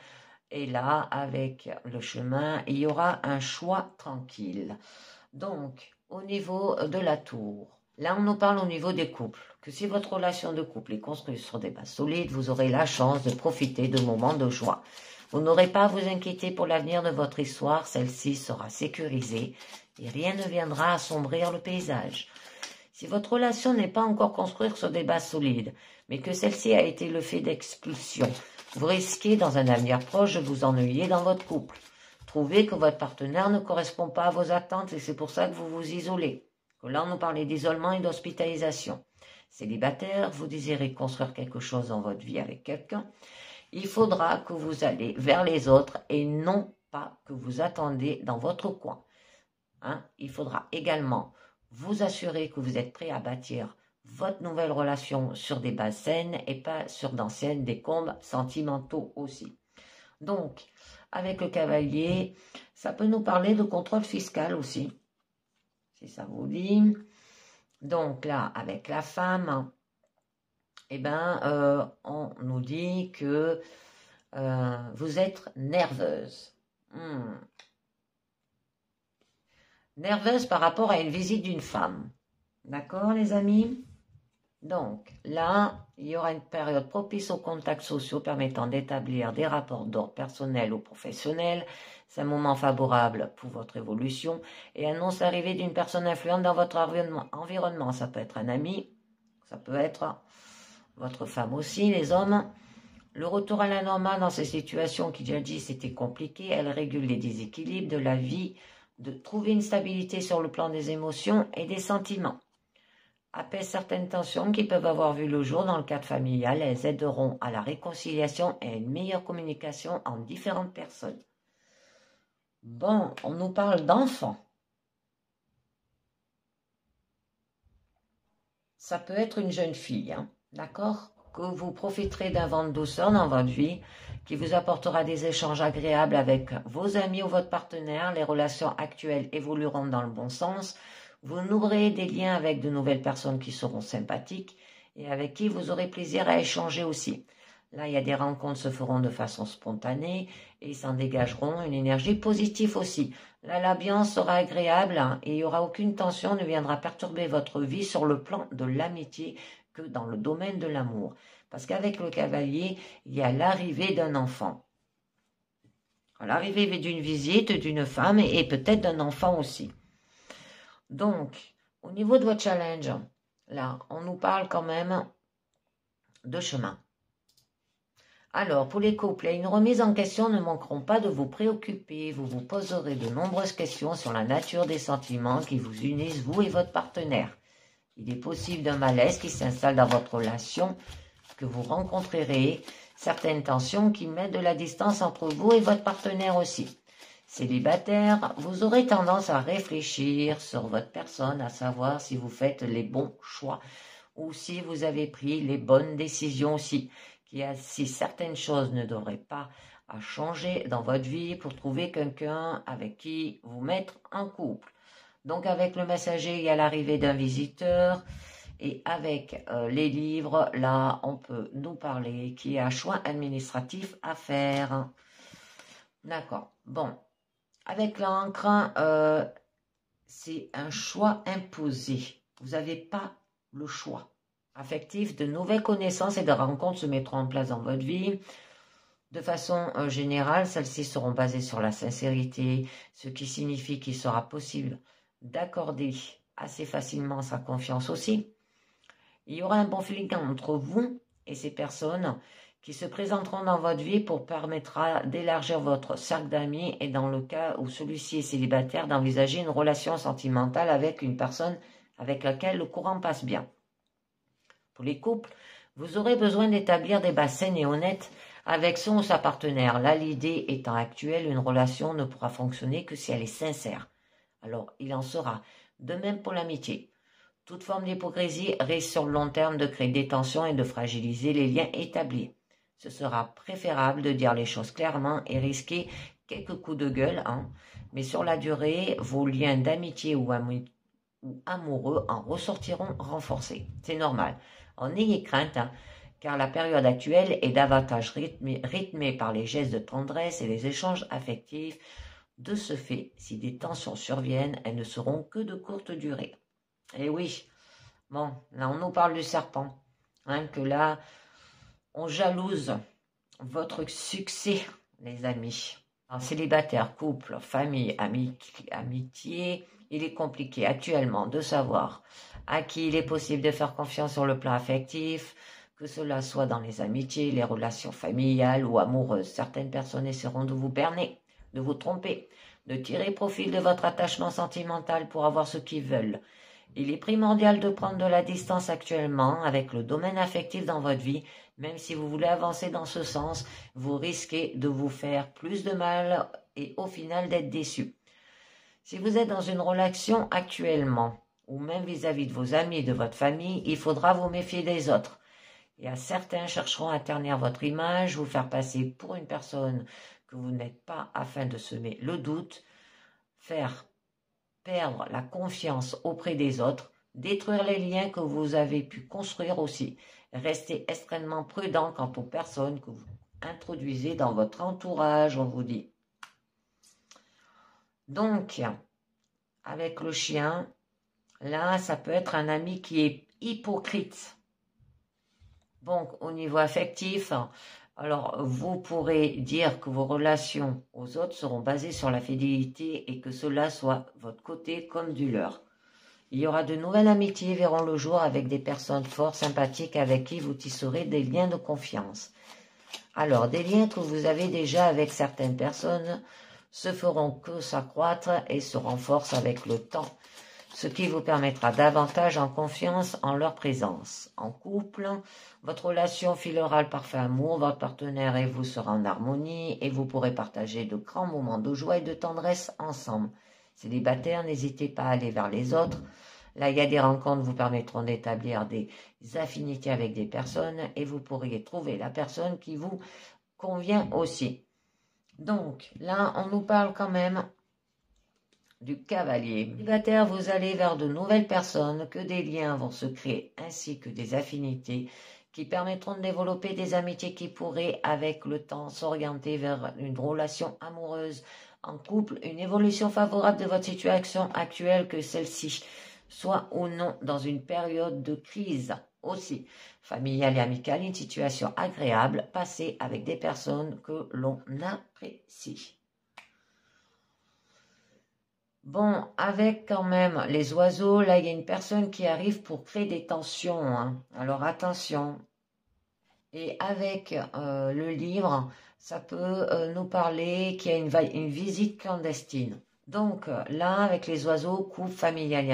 Et là, avec le chemin, il y aura un choix tranquille. Donc, au niveau de la tour, là, on nous parle au niveau des couples. Que si votre relation de couple est construite sur des bases solides, vous aurez la chance de profiter de moments de joie. Vous n'aurez pas à vous inquiéter pour l'avenir de votre histoire, celle-ci sera sécurisée et rien ne viendra assombrir le paysage. Si votre relation n'est pas encore construite sur des bases solides, mais que celle-ci a été le fait d'expulsion, vous risquez dans un avenir proche de vous ennuyer dans votre couple. Trouvez que votre partenaire ne correspond pas à vos attentes et c'est pour ça que vous vous isolez. Là, on nous parlait d'isolement et d'hospitalisation. Célibataire, vous désirez construire quelque chose dans votre vie avec quelqu'un, il faudra que vous allez vers les autres et non pas que vous attendez dans votre coin. Hein? Il faudra également vous assurer que vous êtes prêt à bâtir votre nouvelle relation sur des bases saines et pas sur d'anciennes décombres sentimentaux aussi. Donc, avec le cavalier, ça peut nous parler de contrôle fiscal aussi, si ça vous dit. Donc là, avec la femme, eh ben, on nous dit que vous êtes nerveuse. Nerveuse par rapport à une visite d'une femme. D'accord, les amis? Donc, là, il y aura une période propice aux contacts sociaux permettant d'établir des rapports d'ordre personnel ou professionnel. C'est un moment favorable pour votre évolution et annonce l'arrivée d'une personne influente dans votre environnement. Ça peut être un ami, ça peut être votre femme aussi, les hommes. Le retour à la normale dans ces situations qui, déjà dit, c'était compliqué. Elle régule les déséquilibres de la vie, de trouver une stabilité sur le plan des émotions et des sentiments. apaisent certaines tensions qui peuvent avoir vu le jour dans le cadre familial. Elles aideront à la réconciliation et à une meilleure communication entre différentes personnes. Bon, on nous parle d'enfants. Ça peut être une jeune fille, hein, d'accord? Que vous profiterez d'un vent de douceur dans votre vie, qui vous apportera des échanges agréables avec vos amis ou votre partenaire. Les relations actuelles évolueront dans le bon sens. Vous nouerez des liens avec de nouvelles personnes qui seront sympathiques et avec qui vous aurez plaisir à échanger aussi. Là, il y a des rencontres se feront de façon spontanée et s'en dégageront une énergie positive aussi. Là, l'ambiance sera agréable, hein, et il n'y aura aucune tension ne viendra perturber votre vie sur le plan de l'amitié que dans le domaine de l'amour. Parce qu'avec le cavalier, il y a l'arrivée d'un enfant. L'arrivée d'une visite d'une femme et peut-être d'un enfant aussi. Donc, au niveau de votre challenge, là, on nous parle quand même de chemin. Alors, pour les couples, une remise en question ne manqueront pas de vous préoccuper. Vous vous poserez de nombreuses questions sur la nature des sentiments qui vous unissent, vous et votre partenaire. Il est possible d'un malaise qui s'installe dans votre relation, que vous rencontrerez certaines tensions qui mettent de la distance entre vous et votre partenaire aussi. Célibataire, vous aurez tendance à réfléchir sur votre personne, à savoir si vous faites les bons choix ou si vous avez pris les bonnes décisions aussi. Si certaines choses ne devraient pas à changer dans votre vie pour trouver quelqu'un avec qui vous mettre en couple. Donc avec le messager, il y a l'arrivée d'un visiteur. Et avec les livres, là, on peut nous parler qu'il y a un choix administratif à faire. D'accord. Bon. Avec l'encre, c'est un choix imposé. Vous n'avez pas le choix. Affectif, de nouvelles connaissances et de rencontres se mettront en place dans votre vie. De façon générale, celles-ci seront basées sur la sincérité, ce qui signifie qu'il sera possible d'accorder assez facilement sa confiance aussi. Il y aura un bon feeling entre vous et ces personnes qui se présenteront dans votre vie pour permettre d'élargir votre cercle d'amis et dans le cas où celui-ci est célibataire, d'envisager une relation sentimentale avec une personne avec laquelle le courant passe bien. Pour les couples, vous aurez besoin d'établir des bases saines et honnêtes avec son ou sa partenaire. Là, l'idée étant actuelle, une relation ne pourra fonctionner que si elle est sincère. Alors, il en sera de même pour l'amitié. Toute forme d'hypocrisie risque sur le long terme de créer des tensions et de fragiliser les liens établis. Ce sera préférable de dire les choses clairement et risquer quelques coups de gueule, hein. Mais sur la durée, vos liens d'amitié ou amoureux en ressortiront renforcés. C'est normal. En ayez crainte, hein, car la période actuelle est davantage rythmée par les gestes de tendresse et les échanges affectifs. De ce fait, si des tensions surviennent, elles ne seront que de courte durée. Et oui, bon, là on nous parle du serpent, hein, que là, on jalouse votre succès, les amis. En célibataire, couple, famille, amitié, il est compliqué actuellement de savoir à qui il est possible de faire confiance sur le plan affectif, que cela soit dans les amitiés, les relations familiales ou amoureuses. Certaines personnes essaieront de vous berner, de vous tromper, de tirer profit de votre attachement sentimental pour avoir ce qu'ils veulent. Il est primordial de prendre de la distance actuellement avec le domaine affectif dans votre vie. Même si vous voulez avancer dans ce sens, vous risquez de vous faire plus de mal et au final d'être déçu. Si vous êtes dans une relation actuellement, ou même vis-à-vis de vos amis et de votre famille, il faudra vous méfier des autres. Et à certains chercheront à ternir votre image, vous faire passer pour une personne que vous n'êtes pas afin de semer le doute, faire perdre la confiance auprès des autres, détruire les liens que vous avez pu construire aussi. Restez extrêmement prudent quant aux personnes que vous introduisez dans votre entourage, on vous dit. Donc, avec le chien, là, ça peut être un ami qui est hypocrite. Donc, au niveau affectif, alors vous pourrez dire que vos relations aux autres seront basées sur la fidélité et que cela soit votre côté comme du leur. Il y aura de nouvelles amitiés verront le jour avec des personnes fortes, sympathiques avec qui vous tisserez des liens de confiance. Alors, des liens que vous avez déjà avec certaines personnes se feront que s'accroître et se renforcent avec le temps. ce qui vous permettra davantage en confiance en leur présence. En couple, votre relation filera le parfait amour, votre partenaire et vous serez en harmonie et vous pourrez partager de grands moments de joie et de tendresse ensemble. Célibataires, n'hésitez pas à aller vers les autres. Là, il y a des rencontres vous permettront d'établir des affinités avec des personnes et vous pourriez trouver la personne qui vous convient aussi. Donc, là, on nous parle quand même du cavalier. Célibataire, vous allez vers de nouvelles personnes, que des liens vont se créer, ainsi que des affinités qui permettront de développer des amitiés qui pourraient, avec le temps, s'orienter vers une relation amoureuse en couple, une évolution favorable de votre situation actuelle, que celle-ci soit ou non dans une période de crise. Aussi, familiale et amicale, une situation agréable passée avec des personnes que l'on apprécie. Bon, avec quand même les oiseaux, là, il y a une personne qui arrive pour créer des tensions, hein. Alors attention. Et avec le livre, ça peut nous parler qu'il y a une visite clandestine. Donc là, avec les oiseaux, couple, familial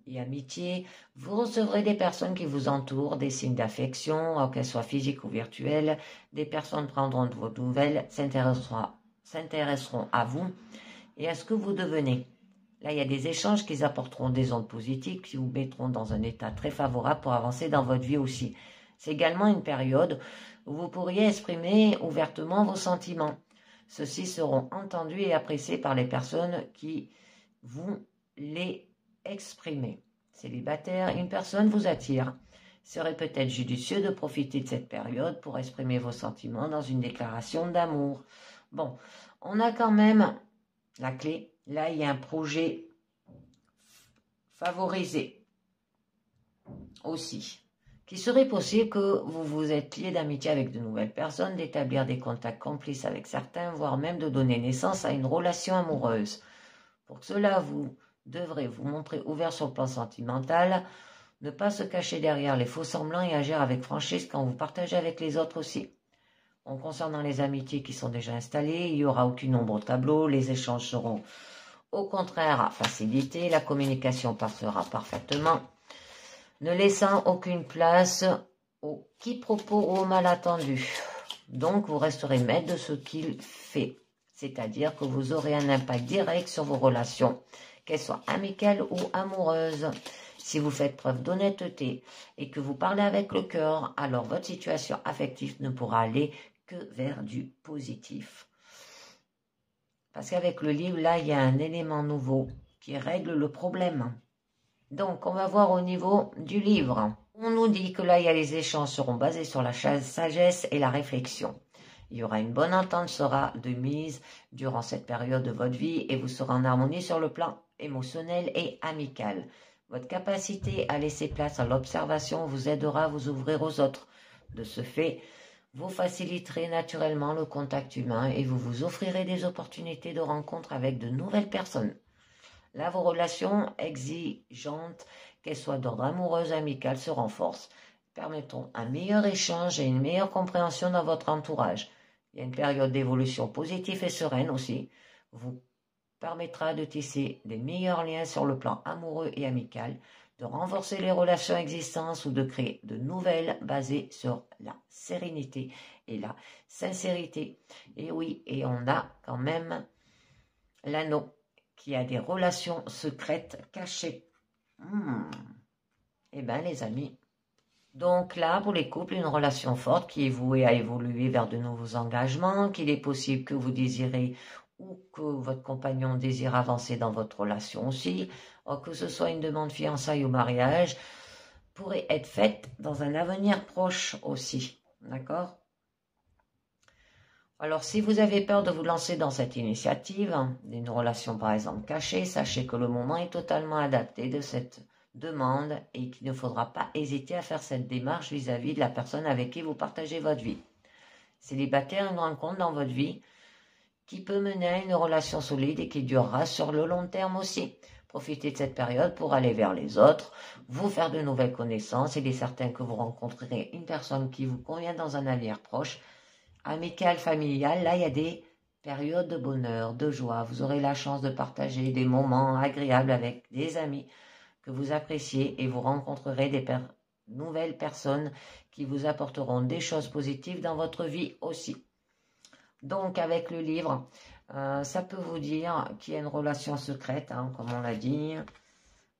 et amitié, vous recevrez des personnes qui vous entourent, des signes d'affection, qu'elles soient physiques ou virtuelles. Des personnes prendront de vos nouvelles, s'intéresseront à vous et à ce que vous devenez. Là, il y a des échanges qui apporteront des ondes positives, qui vous mettront dans un état très favorable pour avancer dans votre vie aussi. C'est également une période où vous pourriez exprimer ouvertement vos sentiments. Ceux-ci seront entendus et appréciés par les personnes qui vous les exprimez. Célibataire, une personne vous attire. Il serait peut-être judicieux de profiter de cette période pour exprimer vos sentiments dans une déclaration d'amour. Bon, on a quand même la clé. Là, il y a un projet favorisé aussi, qu'il serait possible que vous vous êtes lié d'amitié avec de nouvelles personnes, d'établir des contacts complices avec certains, voire même de donner naissance à une relation amoureuse. Pour cela, vous devrez vous montrer ouvert sur le plan sentimental, ne pas se cacher derrière les faux semblants et agir avec franchise quand vous partagez avec les autres aussi. En concernant les amitiés qui sont déjà installées, il n'y aura aucune ombre au tableau, les échanges seront au contraire facilités, la communication passera parfaitement, ne laissant aucune place au quiproquo ou au malentendu. Donc, vous resterez maître de ce qu'il fait, c'est-à-dire que vous aurez un impact direct sur vos relations, qu'elles soient amicales ou amoureuses. Si vous faites preuve d'honnêteté et que vous parlez avec le cœur, alors votre situation affective ne pourra aller que vers du positif. Parce qu'avec le livre, là, il y a un élément nouveau qui règle le problème. Donc, on va voir au niveau du livre. On nous dit que là, il y a les échanges seront basés sur la sagesse et la réflexion. Il y aura une bonne entente sera de mise durant cette période de votre vie et vous serez en harmonie sur le plan émotionnel et amical. Votre capacité à laisser place à l'observation vous aidera à vous ouvrir aux autres. De ce fait, vous faciliterez naturellement le contact humain et vous vous offrirez des opportunités de rencontre avec de nouvelles personnes. Là, vos relations exigeantes, qu'elles soient d'ordre amoureux, amical, se renforcent, permettront un meilleur échange et une meilleure compréhension dans votre entourage. Il y a une période d'évolution positive et sereine aussi, vous permettra de tisser des meilleurs liens sur le plan amoureux et amical, de renforcer les relations existantes ou de créer de nouvelles basées sur la sérénité et la sincérité. Et oui, et on a quand même l'anneau qui a des relations secrètes cachées. Eh bien, les amis, donc là, pour les couples, une relation forte qui est vouée à évoluer vers de nouveaux engagements, qu'il est possible que vous désirez ou que votre compagnon désire avancer dans votre relation aussi, ou que ce soit une demande de fiançailles ou mariage, pourrait être faite dans un avenir proche aussi. D'accord ? Alors, si vous avez peur de vous lancer dans cette initiative, d'une relation par exemple cachée, sachez que le moment est totalement adapté de cette demande et qu'il ne faudra pas hésiter à faire cette démarche vis-à-vis de la personne avec qui vous partagez votre vie. Célibataire, une rencontre dans votre vie qui peut mener à une relation solide et qui durera sur le long terme aussi. Profitez de cette période pour aller vers les autres, vous faire de nouvelles connaissances. Il est certain que vous rencontrerez une personne qui vous convient dans un avenir proche, amical, familial. Là, il y a des Période de bonheur, de joie. Vous aurez la chance de partager des moments agréables avec des amis que vous appréciez et vous rencontrerez des nouvelles personnes qui vous apporteront des choses positives dans votre vie aussi. Donc avec le livre, ça peut vous dire qu'il y a une relation secrète, hein, comme on l'a dit.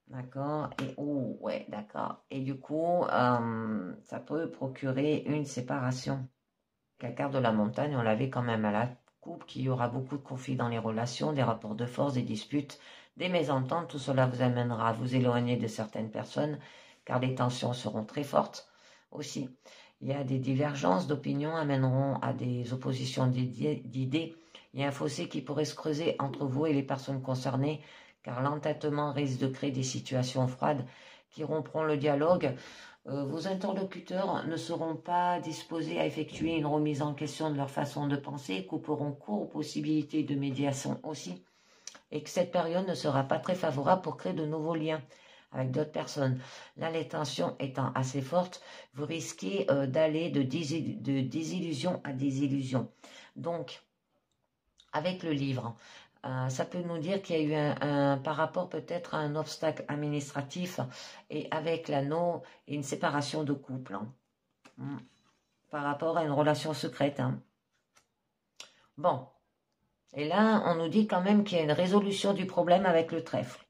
D'accord. Et oh ouais, d'accord. Et du coup, ça peut procurer une séparation. La carte de la montagne, on l'avait quand même à la coupe, qu'il y aura beaucoup de conflits dans les relations, des rapports de force, des disputes, des mésententes. Tout cela vous amènera à vous éloigner de certaines personnes, car les tensions seront très fortes aussi. Il y a des divergences d'opinions amèneront à des oppositions d'idées. Il y a un fossé qui pourrait se creuser entre vous et les personnes concernées, car l'entêtement risque de créer des situations froides qui rompront le dialogue. Vos interlocuteurs ne seront pas disposés à effectuer une remise en question de leur façon de penser et couperont court aux possibilités de médiation aussi. Et que cette période ne sera pas très favorable pour créer de nouveaux liens avec d'autres personnes. Là, les tensions étant assez fortes, vous risquez d'aller de désillusion à désillusion. Donc, avec le livre, ça peut nous dire qu'il y a eu par rapport peut-être à un obstacle administratif et avec l'anneau et une séparation de couple. Hein. Par rapport à une relation secrète. Hein. Bon. Et là, on nous dit quand même qu'il y a une résolution du problème avec le trèfle.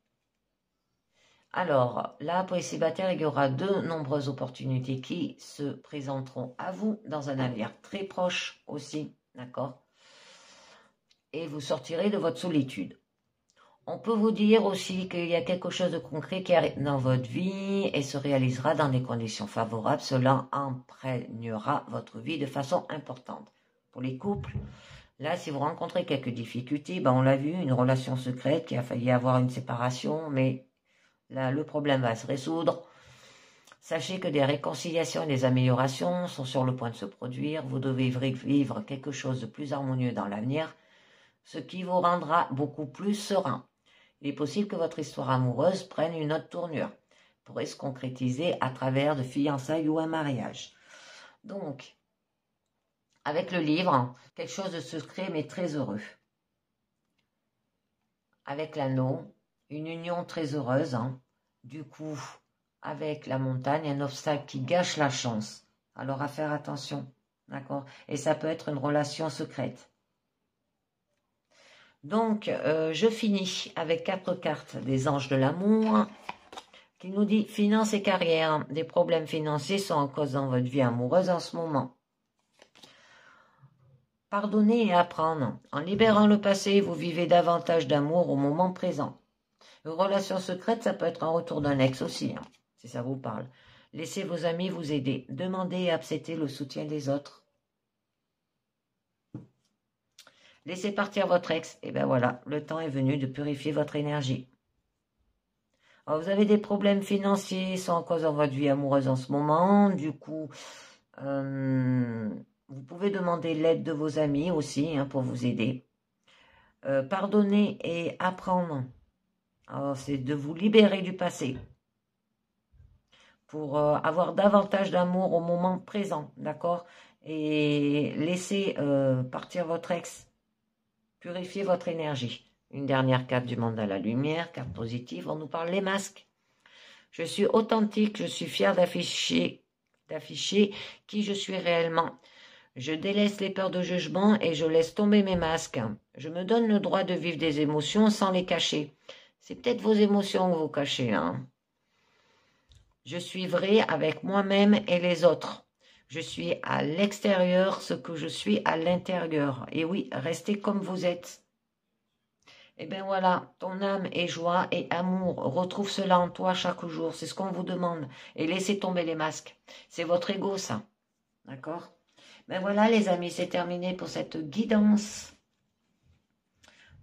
Alors, là, pour les célibataires, il y aura de nombreuses opportunités qui se présenteront à vous dans un avenir très proche aussi. D'accord ? Et vous sortirez de votre solitude. On peut vous dire aussi qu'il y a quelque chose de concret qui arrive dans votre vie et se réalisera dans des conditions favorables. Cela imprégnera votre vie de façon importante. Pour les couples, là, si vous rencontrez quelques difficultés, on l'a vu, une relation secrète qui a failli avoir une séparation, mais là, le problème va se résoudre. Sachez que des réconciliations et des améliorations sont sur le point de se produire. Vous devez vivre quelque chose de plus harmonieux dans l'avenir, ce qui vous rendra beaucoup plus serein. Il est possible que votre histoire amoureuse prenne une autre tournure, pourrait se concrétiser à travers de fiançailles ou un mariage. Donc, avec le livre, quelque chose de secret mais très heureux. Avec l'anneau, une union très heureuse. Hein. Du coup, avec la montagne, un obstacle qui gâche la chance. Alors à faire attention, d'accord ? Et ça peut être une relation secrète. Donc, je finis avec 4 cartes des anges de l'amour qui nous dit finances et carrière. Des problèmes financiers sont en cause dans votre vie amoureuse en ce moment. Pardonner et apprendre. En libérant le passé, vous vivez davantage d'amour au moment présent. Une relation secrète, ça peut être un retour d'un ex aussi, hein, si ça vous parle. Laissez vos amis vous aider. Demandez et acceptez le soutien des autres. Laissez partir votre ex. Et bien voilà, le temps est venu de purifier votre énergie. Alors, vous avez des problèmes financiers, sont en cause dans votre vie amoureuse en ce moment. Du coup, vous pouvez demander l'aide de vos amis aussi hein, pour vous aider. Pardonner et apprendre. Alors, c'est de vous libérer du passé pour avoir davantage d'amour au moment présent, d'accord ? Et laisser partir votre ex. Purifiez votre énergie. Une dernière carte du monde à la lumière, carte positive, on nous parle les masques. Je suis authentique, je suis fière d'afficher qui je suis réellement. Je délaisse les peurs de jugement et je laisse tomber mes masques. Je me donne le droit de vivre des émotions sans les cacher. C'est peut-être vos émotions que vous cachez. Hein. Je suis vrai avec moi-même et les autres. Je suis à l'extérieur ce que je suis à l'intérieur. Et oui, restez comme vous êtes. Et bien voilà, ton âme et joie et amour, retrouve cela en toi chaque jour. C'est ce qu'on vous demande. Et laissez tomber les masques. C'est votre ego, ça. D'accord ? Ben voilà, les amis, c'est terminé pour cette guidance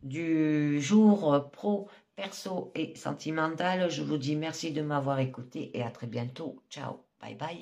du jour pro, perso et sentimental. Je vous dis merci de m'avoir écouté et à très bientôt. Ciao, bye bye.